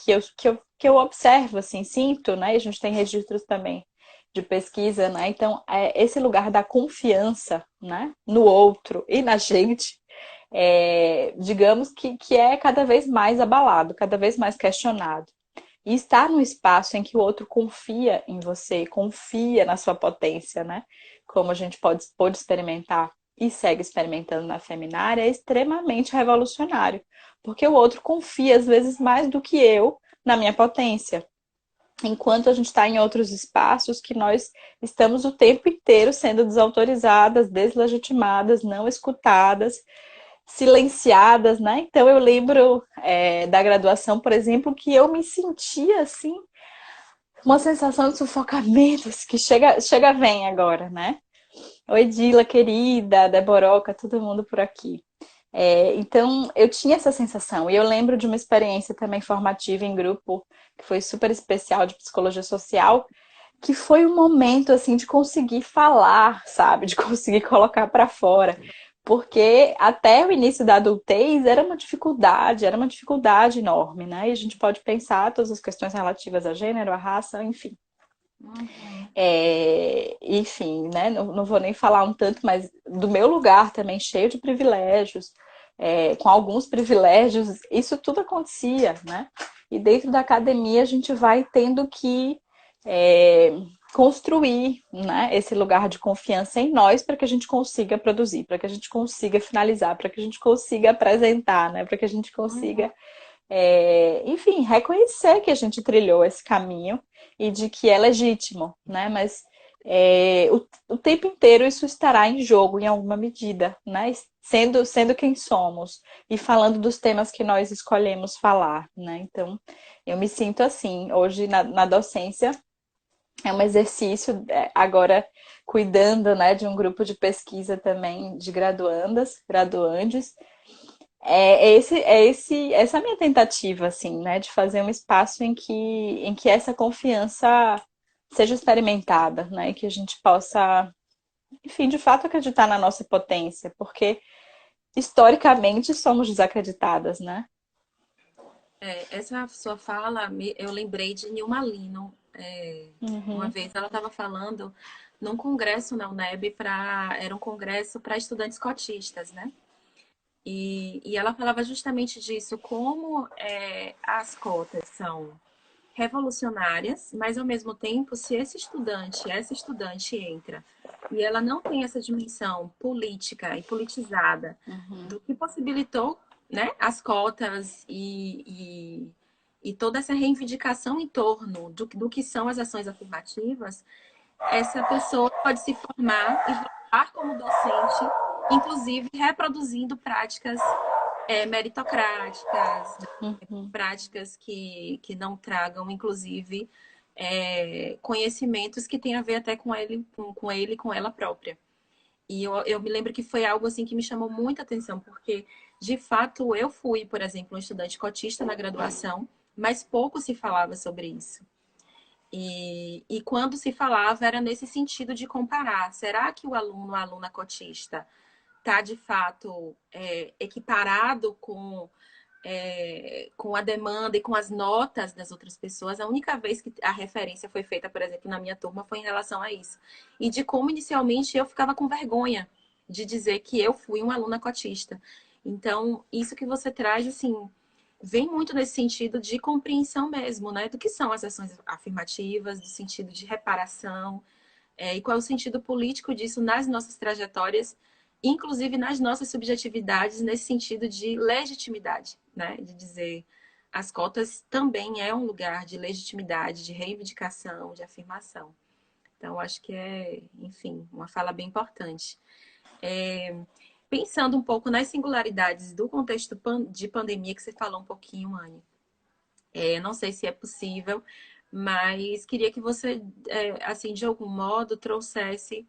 eu observo, assim, sinto, né? E a gente tem registros também de pesquisa, né? Então, esse lugar da confiança, né? No outro e na gente, digamos que é cada vez mais abalado, cada vez mais questionado. E estar num espaço em que o outro confia em você, confia na sua potência, né? Como a gente pode experimentar e segue experimentando na Feminária, é extremamente revolucionário. Porque o outro confia, às vezes, mais do que eu na minha potência. Enquanto a gente está em outros espaços que nós estamos o tempo inteiro sendo desautorizadas, deslegitimadas, não escutadas, silenciadas, né? Então eu lembro da graduação, por exemplo, que eu me sentia assim, uma sensação de sufocamento assim, que vem agora, né? Oi, Dila, querida, Deboroca, todo mundo por aqui. Então, eu tinha essa sensação. E eu lembro de uma experiência também formativa em grupo, que foi super especial de psicologia social, que foi um momento assim de conseguir falar, sabe, de conseguir colocar para fora, porque até o início da adultez era uma dificuldade enorme, né? E a gente pode pensar todas as questões relativas a gênero, a raça, enfim. Uhum. Enfim, né? Não vou nem falar um tanto, mas do meu lugar também cheio de privilégios, com alguns privilégios, isso tudo acontecia, né? E dentro da academia a gente vai tendo que é, construir, né, esse lugar de confiança em nós para que a gente consiga produzir, para que a gente consiga finalizar, para que a gente consiga apresentar, né, para que a gente Uhum. consiga, enfim, reconhecer que a gente trilhou esse caminho e de que é legítimo, né, mas o tempo inteiro isso estará em jogo em alguma medida, né? Sendo quem somos e falando dos temas que nós escolhemos falar, né? Então, eu me sinto assim, hoje na docência, é um exercício, agora cuidando, né, de um grupo de pesquisa também de graduandes. Essa minha tentativa, assim, né, de fazer um espaço em que essa confiança seja experimentada, né, e que a gente possa, enfim, de fato acreditar na nossa potência, porque historicamente somos desacreditadas, né? Essa sua fala, eu lembrei de Nilma Lino. Uma Uhum, vez ela estava falando num congresso na UNEB, era um congresso para estudantes cotistas, né? E ela falava justamente disso, como as cotas são revolucionárias, mas ao mesmo tempo, se essa estudante entra e ela não tem essa dimensão política e politizada uhum, do que possibilitou, né, as cotas e toda essa reivindicação em torno do que são as ações afirmativas, essa pessoa pode se formar e voltar como docente, inclusive reproduzindo práticas meritocráticas, uhum, práticas que não tragam, inclusive, conhecimentos que têm a ver até com ele, com ela própria. E eu me lembro que foi algo assim que me chamou muita atenção, porque de fato eu fui, por exemplo, um estudante cotista na graduação, mas pouco se falava sobre isso. E quando se falava era nesse sentido de comparar. Será que o aluno, a aluna cotista, está de fato equiparado com a demanda e com as notas das outras pessoas? A única vez que a referência foi feita, por exemplo, na minha turma, foi em relação a isso. E de como inicialmente eu ficava com vergonha de dizer que eu fui uma aluna cotista. Então, isso que você traz, assim, vem muito nesse sentido de compreensão mesmo, né? Do que são as ações afirmativas, do sentido de reparação, e qual é o sentido político disso nas nossas trajetórias, inclusive nas nossas subjetividades, nesse sentido de legitimidade, né? De dizer as cotas também é um lugar de legitimidade, de reivindicação, de afirmação. Então, acho que enfim, uma fala bem importante. Pensando um pouco nas singularidades do contexto de pandemia que você falou um pouquinho, Anne. Não sei se é possível, mas queria que você, assim, de algum modo, trouxesse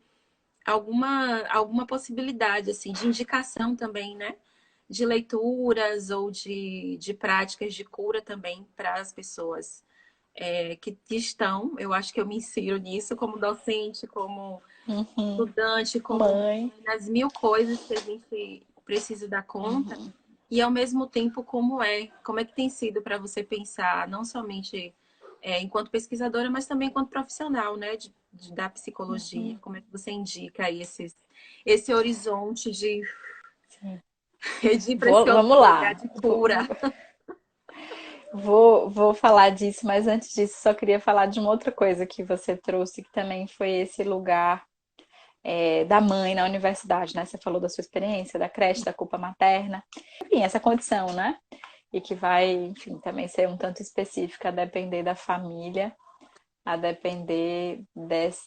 alguma possibilidade, assim, de indicação também, né? de leituras ou de práticas de cura também para as pessoas que estão. Eu acho que eu me insiro nisso como docente, como Uhum. estudante, como Mãe. nas mil coisas que a gente precisa dar conta. Uhum. E ao mesmo tempo, como é que tem sido para você pensar, não somente enquanto pesquisadora, mas também enquanto profissional, né, da psicologia? Uhum. Como é que você indica aí esse horizonte Sim. de para esse outro Vamos lugar lá. de cura? Vou falar disso, mas antes disso, só queria falar de uma outra coisa que você trouxe, que também foi esse lugar da mãe na universidade, né? Você falou da sua experiência, da creche, da culpa materna, enfim, essa condição, né? E que vai, enfim, também ser um tanto específica, a depender da família, a depender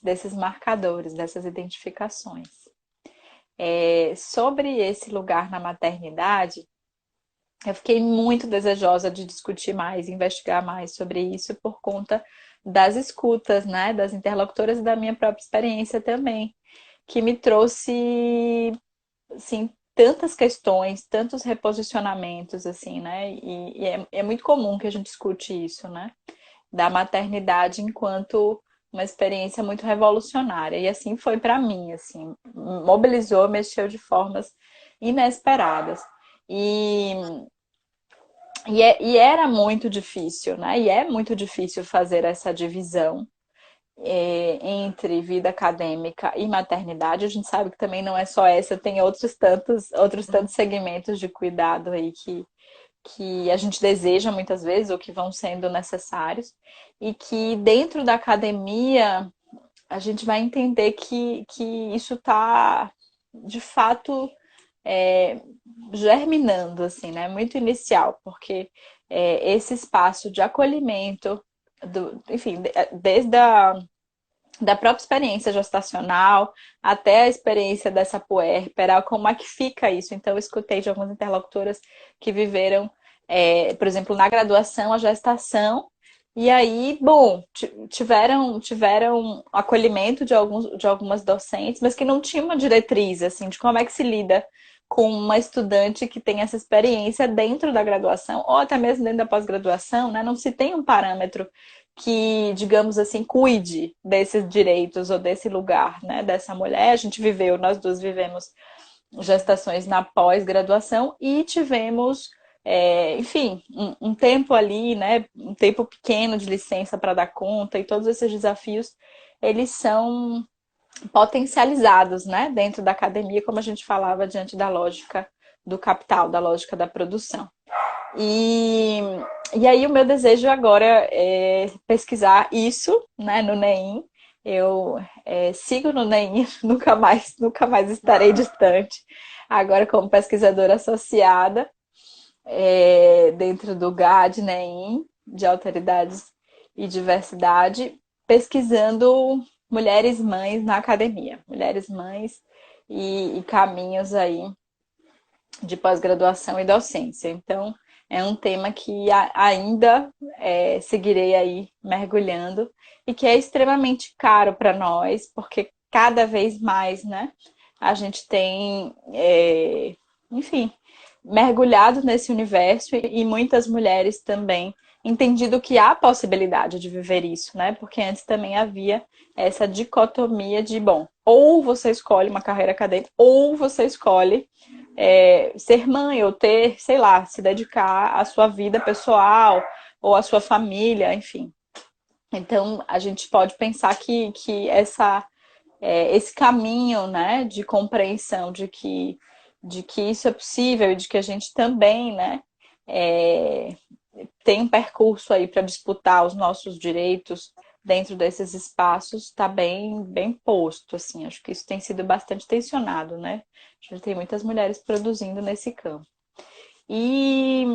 desses marcadores, dessas identificações. Sobre esse lugar na maternidade, eu fiquei muito desejosa de discutir mais, investigar mais sobre isso por conta das escutas, né, das interlocutoras e da minha própria experiência também, que me trouxe, assim, tantas questões, tantos reposicionamentos, assim, né, e é muito comum que a gente discute isso, né, da maternidade enquanto uma experiência muito revolucionária. E assim foi para mim, assim, mobilizou, mexeu de formas inesperadas. E e era muito difícil, né? E é muito difícil fazer essa divisão entre vida acadêmica e maternidade. A gente sabe que também não é só essa, tem outros tantos segmentos de cuidado aí que a gente deseja muitas vezes ou que vão sendo necessários. E que dentro da academia a gente vai entender que isso está de fato é, germinando, assim, né? Muito inicial, porque esse espaço de acolhimento, enfim, desde da própria experiência gestacional até a experiência dessa puérpera, como é que fica isso? Então, eu escutei de algumas interlocutoras que viveram, por exemplo, na graduação, a gestação, e aí, bom, tiveram acolhimento de algumas docentes, mas que não tinha uma diretriz, assim, de como é que se lida com uma estudante que tem essa experiência dentro da graduação, ou até mesmo dentro da pós-graduação, né? Não se tem um parâmetro que, digamos assim, cuide desses direitos ou desse lugar, né, dessa mulher. A gente viveu, nós duas vivemos gestações na pós-graduação e tivemos, enfim, um tempo ali, né, um tempo pequeno de licença para dar conta e todos esses desafios, eles são potencializados, né, dentro da academia, como a gente falava, diante da lógica do capital, da lógica da produção. E, e aí o meu desejo agora é pesquisar isso, né, no NEIM. Eu sigo no NEIM, nunca mais estarei distante. Agora como pesquisadora associada dentro do GAD, NEIM, de Autoridades e Diversidade, pesquisando mulheres mães na academia, mulheres mães e caminhos aí de pós-graduação e docência. Então, é um tema que ainda seguirei aí mergulhando e que é extremamente caro para nós, porque cada vez mais, né, a gente tem, enfim, mergulhado nesse universo e muitas mulheres também entendido que há possibilidade de viver isso, né? Porque antes também havia essa dicotomia de, bom, ou você escolhe uma carreira acadêmica, ou você escolhe ser mãe ou ter, sei lá, se dedicar à sua vida pessoal ou à sua família, enfim. Então, a gente pode pensar que esse caminho, né, de compreensão de que isso é possível e de que a gente também, né, tem um percurso aí para disputar os nossos direitos dentro desses espaços, está bem posto, assim. Acho que isso tem sido bastante tensionado, né? Já tem muitas mulheres produzindo nesse campo. E,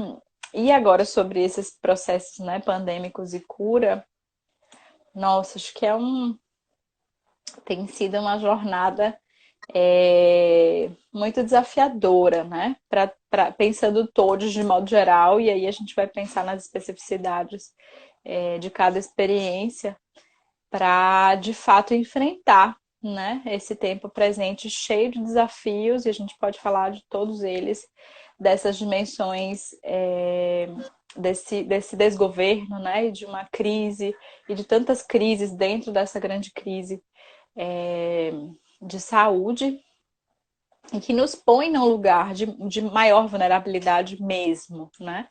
e agora sobre esses processos, né, pandêmicos e cura, nossa, acho que tem sido uma jornada muito desafiadora, né? Pensando todos de modo geral, e aí a gente vai pensar nas especificidades de cada experiência para de fato enfrentar né? Esse tempo presente cheio de desafios, e a gente pode falar de todos eles, dessas dimensões, desse desgoverno, né? E de uma crise, e de tantas crises dentro dessa grande crise é, de saúde, e que nos põe num lugar de maior vulnerabilidade mesmo, né?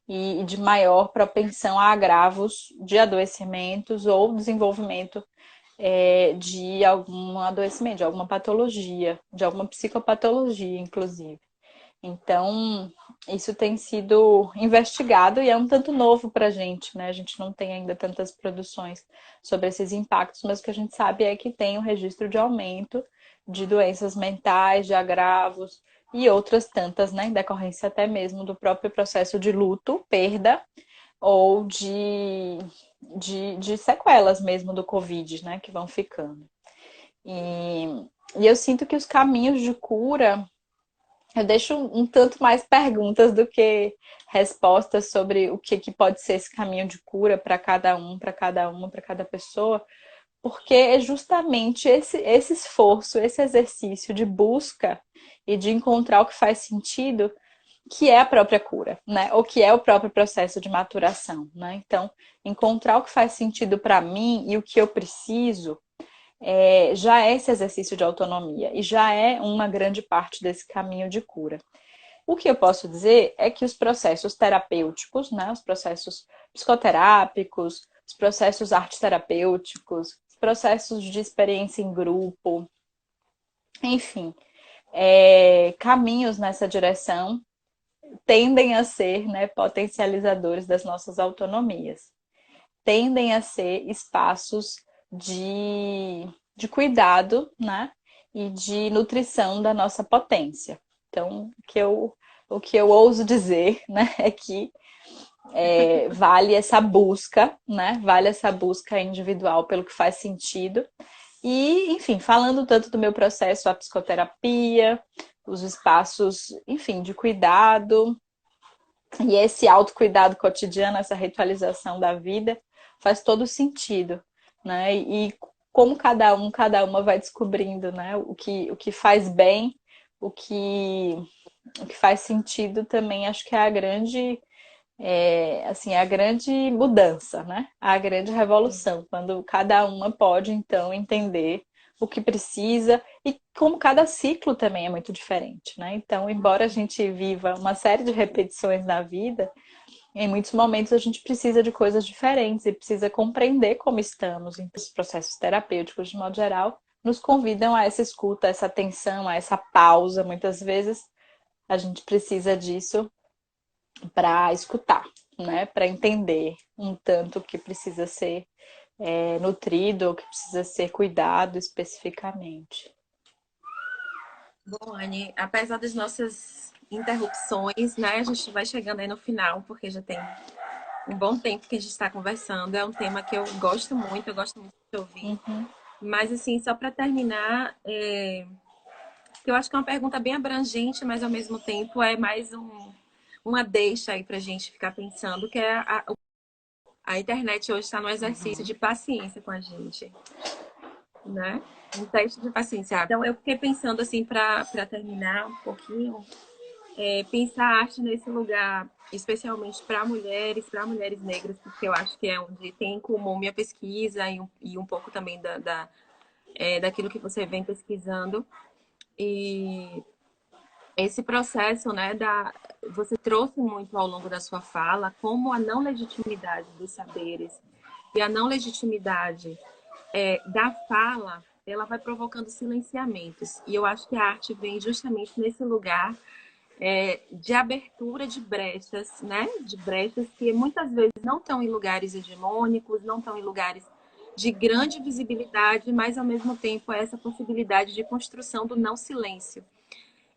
E de maior propensão a agravos de adoecimentos ou desenvolvimento de algum adoecimento, de alguma patologia, de alguma psicopatologia, inclusive. Então, isso tem sido investigado e é um tanto novo para a gente, né? A gente não tem ainda tantas produções sobre esses impactos, mas o que a gente sabe é que tem um registro de aumento de doenças mentais, de agravos e outras tantas, né? Em decorrência até mesmo do próprio processo de luto, perda ou de sequelas mesmo do Covid, né? Que vão ficando. E, e eu sinto que os caminhos de cura eu deixo um tanto mais perguntas do que respostas sobre o que pode ser esse caminho de cura para cada um, para cada uma, para cada pessoa, porque é justamente esse esforço, esse exercício de busca e de encontrar o que faz sentido que é a própria cura, né? Ou que é o próprio processo de maturação, né? Então, encontrar o que faz sentido para mim e o que eu preciso já é esse exercício de autonomia e já é uma grande parte desse caminho de cura. O que eu posso dizer é que os processos terapêuticos, né, os processos psicoterápicos, os processos arte-terapêuticos, os processos de experiência em grupo, enfim, caminhos nessa direção tendem a ser, né, potencializadores das nossas autonomias, tendem a ser espaços de cuidado, né, e de nutrição da nossa potência. Então, o que eu ouso dizer, né, é que vale essa busca, né, vale essa busca individual pelo que faz sentido. E, enfim, falando tanto do meu processo, a psicoterapia, os espaços, enfim, de cuidado, e esse autocuidado cotidiano, essa ritualização da vida, faz todo sentido, né? E como cada uma vai descobrindo, né? O que faz bem, o que, o que faz sentido também, acho que é a grande, assim, a grande mudança, né? A grande revolução, quando cada uma pode, então, entender o que precisa e como cada ciclo também é muito diferente, né? Então, embora a gente viva uma série de repetições na vida, em muitos momentos a gente precisa de coisas diferentes e precisa compreender como estamos. Então, os processos terapêuticos, de modo geral, nos convidam a essa escuta, a essa atenção, a essa pausa. Muitas vezes a gente precisa disso para escutar, né? Para entender um tanto que precisa ser nutrido ou que precisa ser cuidado especificamente. Bom, Anne, apesar das nossas interrupções, né, a gente vai chegando aí no final, porque já tem um bom tempo que a gente está conversando. É um tema que eu gosto muito de ouvir. Uhum. Mas, assim, só para terminar, que eu acho que é uma pergunta bem abrangente, mas ao mesmo tempo é mais uma deixa aí para a gente ficar pensando, que é a internet hoje está no exercício de paciência com a gente, né? Um teste de paciência. Então, eu fiquei pensando, assim, para terminar um pouquinho, pensar a arte nesse lugar, especialmente para mulheres negras, porque eu acho que é onde tem em comum minha pesquisa e um pouco também daquilo que você vem pesquisando. E esse processo, né, você trouxe muito ao longo da sua fala como a não legitimidade dos saberes e a não legitimidade da fala, ela vai provocando silenciamentos. E eu acho que a arte vem justamente nesse lugar de abertura de brechas, né? De brechas que muitas vezes não estão em lugares hegemônicos, não estão em lugares de grande visibilidade, mas ao mesmo tempo é essa possibilidade de construção do não silêncio.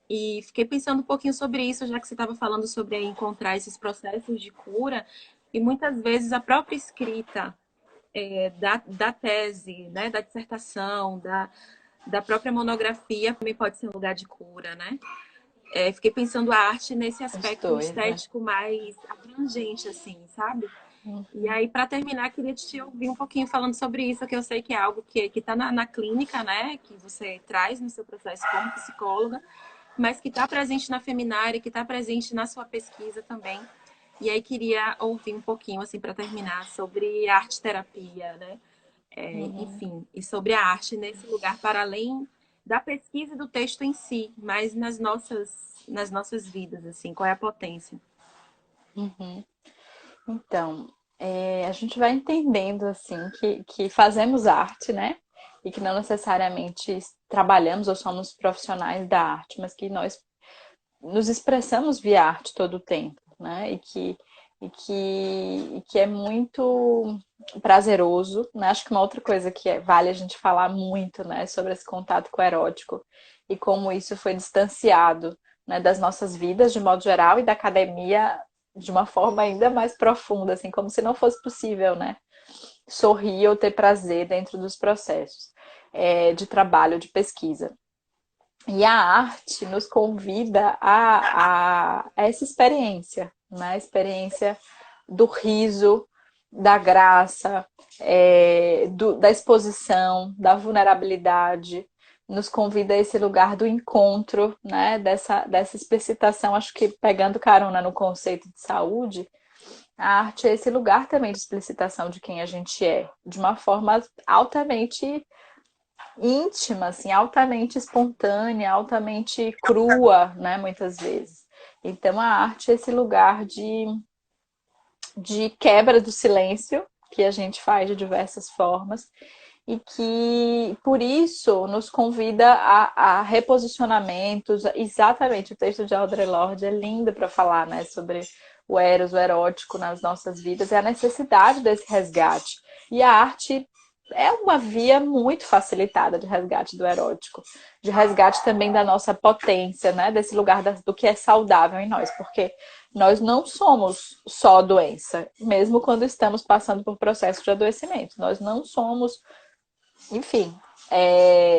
E fiquei pensando um pouquinho sobre isso, já que você estava falando sobre encontrar esses processos de cura, e muitas vezes a própria escrita da tese, né, da dissertação, da própria monografia também pode ser um lugar de cura, né? Fiquei pensando a arte nesse Os aspecto dois, né? estético mais abrangente, assim, sabe? E aí, para terminar, queria te ouvir um pouquinho falando sobre isso, que eu sei que é algo que está na clínica, né? Que você traz no seu processo como psicóloga, mas que está presente na Feminária, que está presente na sua pesquisa também. E aí queria ouvir um pouquinho, assim, para terminar, sobre arte-terapia, né? Uhum. Enfim, e sobre a arte nesse lugar para além da pesquisa e do texto em si, mas nas nossas vidas, assim, qual é a potência? Uhum. Então, a gente vai entendendo assim que fazemos arte, né? E que não necessariamente trabalhamos ou somos profissionais da arte, mas que nós nos expressamos via arte todo o tempo, né? E que é muito prazeroso, né? Acho que uma outra coisa que vale a gente falar muito, né, sobre esse contato com o erótico e como isso foi distanciado, né, das nossas vidas de modo geral e da academia de uma forma ainda mais profunda, assim, como se não fosse possível, né, sorrir ou ter prazer dentro dos processos de trabalho, de pesquisa. E a arte nos convida a essa experiência, né? A experiência do riso, da graça, da exposição, da vulnerabilidade. Nos convida a esse lugar do encontro, né? Dessa explicitação, acho que pegando carona no conceito de saúde, a arte é esse lugar também de explicitação de quem a gente é, de uma forma altamente íntima, assim, altamente espontânea, altamente crua, né, muitas vezes. Então a arte é esse lugar de quebra do silêncio que a gente faz de diversas formas e que por isso nos convida a reposicionamentos. Exatamente, o texto de Audre Lorde é lindo para falar, né, sobre o eros, o erótico nas nossas vidas, é a necessidade desse resgate. E a arte é uma via muito facilitada de resgate do erótico, de resgate também da nossa potência, né, desse lugar do que é saudável em nós, porque nós não somos só doença, mesmo quando estamos passando por processo de adoecimento. Nós não somos, enfim,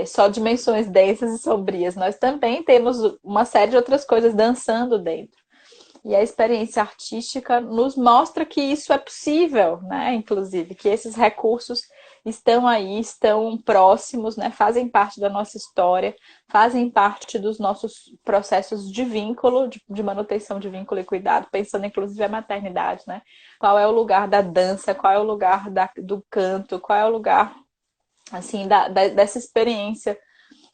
só dimensões densas e sombrias. Nós também temos uma série de outras coisas dançando dentro. E a experiência artística nos mostra que isso é possível, né? Inclusive, que esses recursos estão aí, estão próximos, né? Fazem parte da nossa história, fazem parte dos nossos processos de vínculo, de manutenção de vínculo e cuidado, pensando inclusive a maternidade, né? Qual é o lugar da dança, qual é o lugar do canto, qual é o lugar, assim, dessa experiência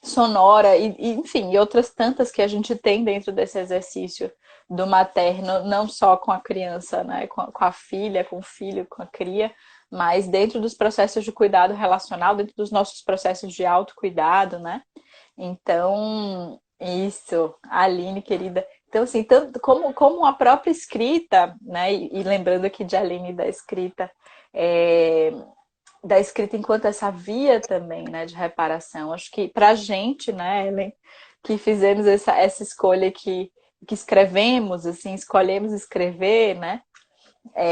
sonora enfim, e outras tantas que a gente tem dentro desse exercício do materno, não só com a criança, né, com a filha, com o filho, com a cria, mas dentro dos processos de cuidado relacional, dentro dos nossos processos de autocuidado, né? Então, isso, Aline, querida. Então, assim, tanto como a própria escrita, né? E lembrando aqui de Aline é, da escrita enquanto essa via também, né, de reparação. Acho que pra gente, né, Ellen, que fizemos essa escolha que escrevemos, assim, escolhemos escrever, né,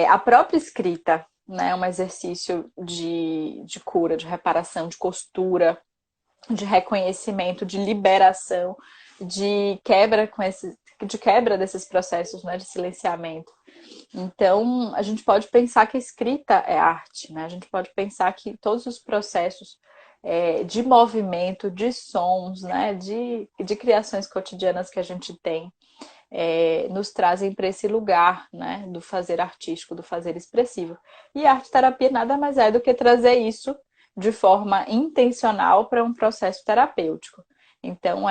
a própria escrita, né, é um exercício de cura, de reparação, de costura, de reconhecimento, de liberação, de quebra de quebra desses processos, né, de silenciamento. Então, a gente pode pensar que a escrita é arte, né? A gente pode pensar que todos os processos de movimento, de sons, né? De criações cotidianas que a gente tem, nos trazem para esse lugar, né? Do fazer artístico, do fazer expressivo. E a arte-terapia nada mais é do que trazer isso de forma intencional para um processo terapêutico. Então,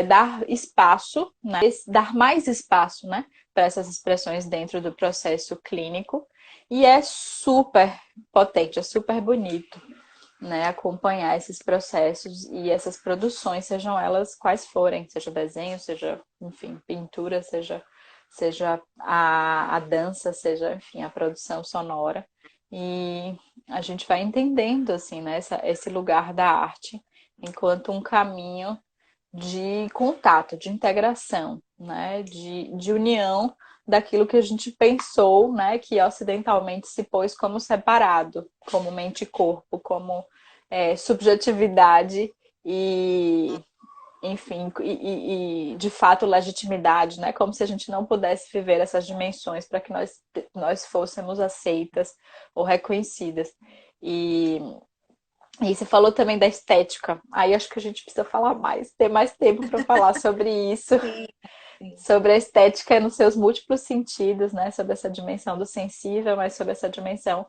dar espaço, né? Dar mais espaço, né? Para essas expressões dentro do processo clínico. E é super potente, é super bonito, né? Acompanhar esses processos e essas produções, sejam elas quais forem, seja desenho, seja, enfim, pintura, seja a dança, seja, enfim, a produção sonora. E a gente vai entendendo, assim, né? Esse lugar da arte enquanto um caminho de contato, de integração, né? De união daquilo que a gente pensou, né? Que ocidentalmente se pôs como separado, como mente e corpo, como subjetividade e, enfim, e de fato legitimidade, né? Como se a gente não pudesse viver essas dimensões para que nós fôssemos aceitas ou reconhecidas. E, e você falou também da estética. Aí acho que a gente precisa falar mais, ter mais tempo para falar sobre isso, Sim, sim. sobre a estética nos seus múltiplos sentidos, né? Sobre essa dimensão do sensível, mas sobre essa dimensão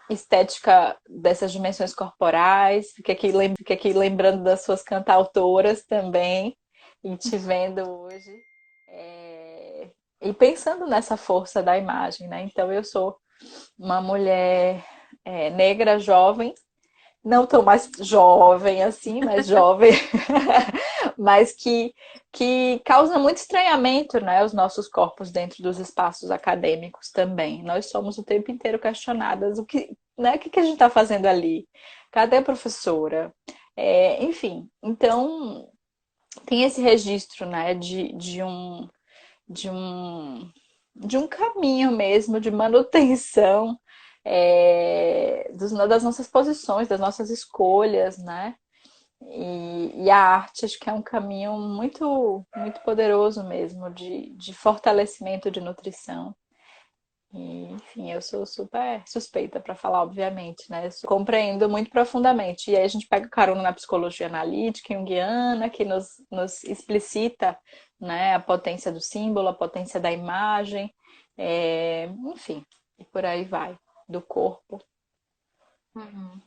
estética dessas dimensões corporais. Fiquei aqui lembrando das suas cantautoras também, e te vendo hoje. E pensando nessa força da imagem, né? Então, eu sou uma mulher negra, jovem, não tão mais jovem assim, mas jovem, mas que causa muito estranhamento, né, os nossos corpos dentro dos espaços acadêmicos também. Nós somos o tempo inteiro questionadas o que, né, o que a gente está fazendo ali? Cadê a professora? Enfim, então tem esse registro, né, de um, de um caminho mesmo de manutenção das nossas posições, das nossas escolhas, né? E a arte acho que é um caminho muito, muito poderoso mesmo de fortalecimento, de nutrição. E, enfim, eu sou super suspeita para falar, obviamente, né? Eu compreendo muito profundamente. E aí a gente pega carona na psicologia analítica, junguiana, que nos explicita, né, a potência do símbolo, a potência da imagem, enfim, e por aí vai, do corpo. Uhum.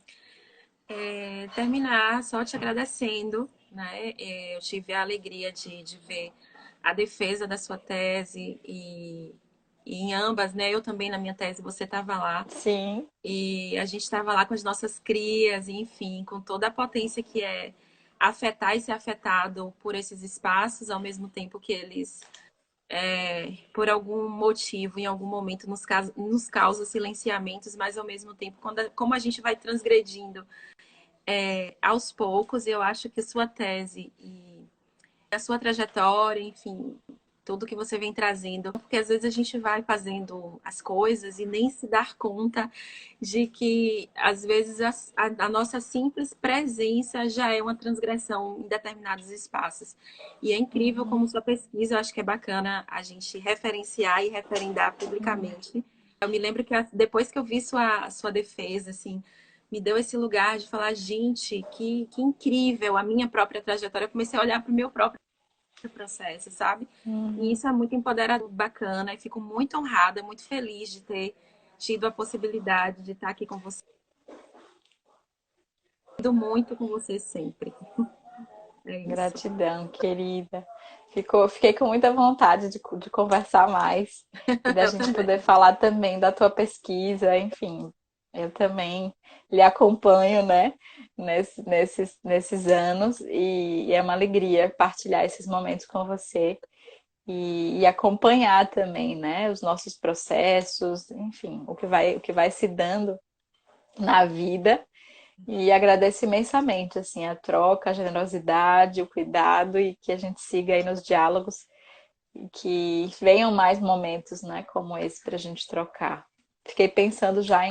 Terminar só te agradecendo, né? Eu tive a alegria de ver a defesa da sua tese e em ambas, né? Eu também na minha tese, você estava lá. Sim. E a gente estava lá com as nossas crias, e, enfim, com toda a potência que é afetar e ser afetado por esses espaços, ao mesmo tempo que eles, por algum motivo, em algum momento, nos causam silenciamentos, mas ao mesmo tempo, como a gente vai transgredindo aos poucos, eu acho que sua tese e a sua trajetória, enfim, tudo que você vem trazendo, porque às vezes a gente vai fazendo as coisas e nem se dar conta de que às vezes a nossa simples presença já é uma transgressão em determinados espaços. E é incrível como sua pesquisa, eu acho que é bacana a gente referenciar e referendar publicamente. Eu me lembro que depois que eu vi sua defesa, assim, me deu esse lugar de falar, gente, que incrível a minha própria trajetória. Eu comecei a olhar para o meu próprio processo, sabe? E Uhum. isso é muito empoderador, bacana, e fico muito honrada, muito feliz de ter tido a possibilidade de estar aqui com você. Lido muito com você sempre. É isso. Gratidão, querida. Fiquei com muita vontade de conversar mais e da Eu gente poder também. falar também da tua pesquisa, enfim. Eu também lhe acompanho, né, nesses anos e é uma alegria partilhar esses momentos com você e acompanhar também, né, os nossos processos, enfim, o que vai se dando na vida e agradeço imensamente, assim, a troca, a generosidade, o cuidado e que a gente siga aí nos diálogos e que venham mais momentos, né, como esse para a gente trocar. Fiquei pensando já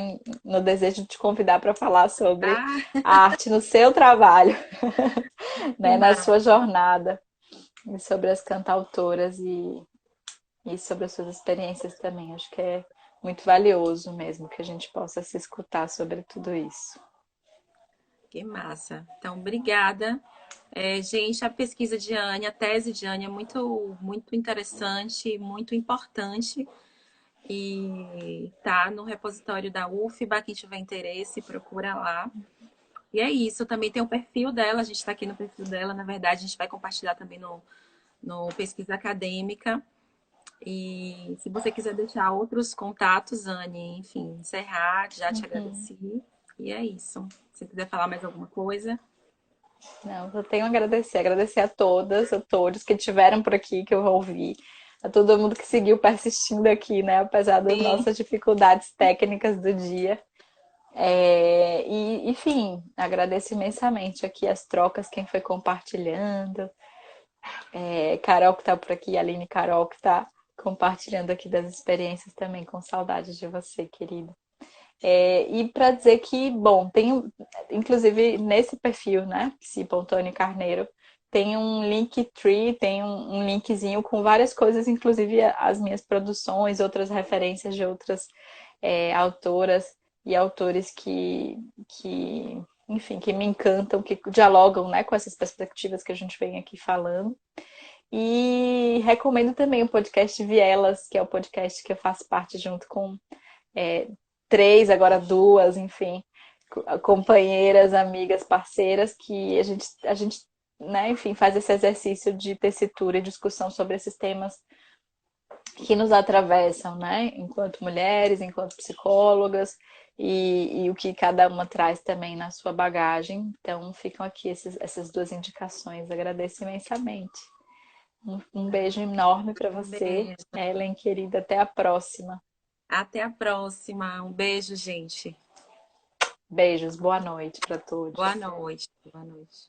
no desejo de te convidar para falar sobre Ah, a arte no seu trabalho, que né, na massa. sua jornada, e sobre as cantautoras e sobre as suas experiências também. Acho que é muito valioso mesmo que a gente possa se escutar sobre tudo isso. Que massa. Então, obrigada. Gente, a pesquisa de Anne, a tese de Anne é muito, muito interessante, muito importante. E tá no repositório da UFBA, quem tiver interesse, procura lá. E é isso, também tem o perfil dela, a gente está aqui no perfil dela, na verdade, a gente vai compartilhar também no Pesquisa Acadêmica. E se você quiser deixar outros contatos, Anne, enfim, encerrar, já te agradeci. E é isso. Se quiser falar mais alguma coisa. Não, só tenho a agradecer. Agradecer a todas, a todos que estiveram por aqui, que eu ouvi, a todo mundo que seguiu persistindo aqui, né? Apesar das Sim, nossas dificuldades técnicas do dia. Enfim, agradeço imensamente aqui as trocas, quem foi compartilhando. Carol que tá por aqui, Aline Carol que tá compartilhando aqui das experiências também, com saudade de você, querida. E para dizer que, bom, tem inclusive nesse perfil, né, psi.tony Carneiro, tem um Linktree, tem um linkzinho com várias coisas, inclusive as minhas produções, outras referências de outras autoras e autores enfim, que me encantam, que dialogam, né, com essas perspectivas que a gente vem aqui falando. E recomendo também o podcast Vielas, que é o podcast que eu faço parte junto com três, agora duas, enfim, companheiras, amigas, parceiras, que a gente, né, enfim, faz esse exercício de tessitura e discussão sobre esses temas que nos atravessam, né, enquanto mulheres, enquanto psicólogas, e o que cada uma traz também na sua bagagem. Então, ficam aqui essas duas indicações. Agradeço imensamente. Um beijo enorme para Um você, beijo. Ellen, querida. Até a próxima. Até a próxima. Um beijo, gente. Beijos, boa noite para Boa todos. noite. Boa noite.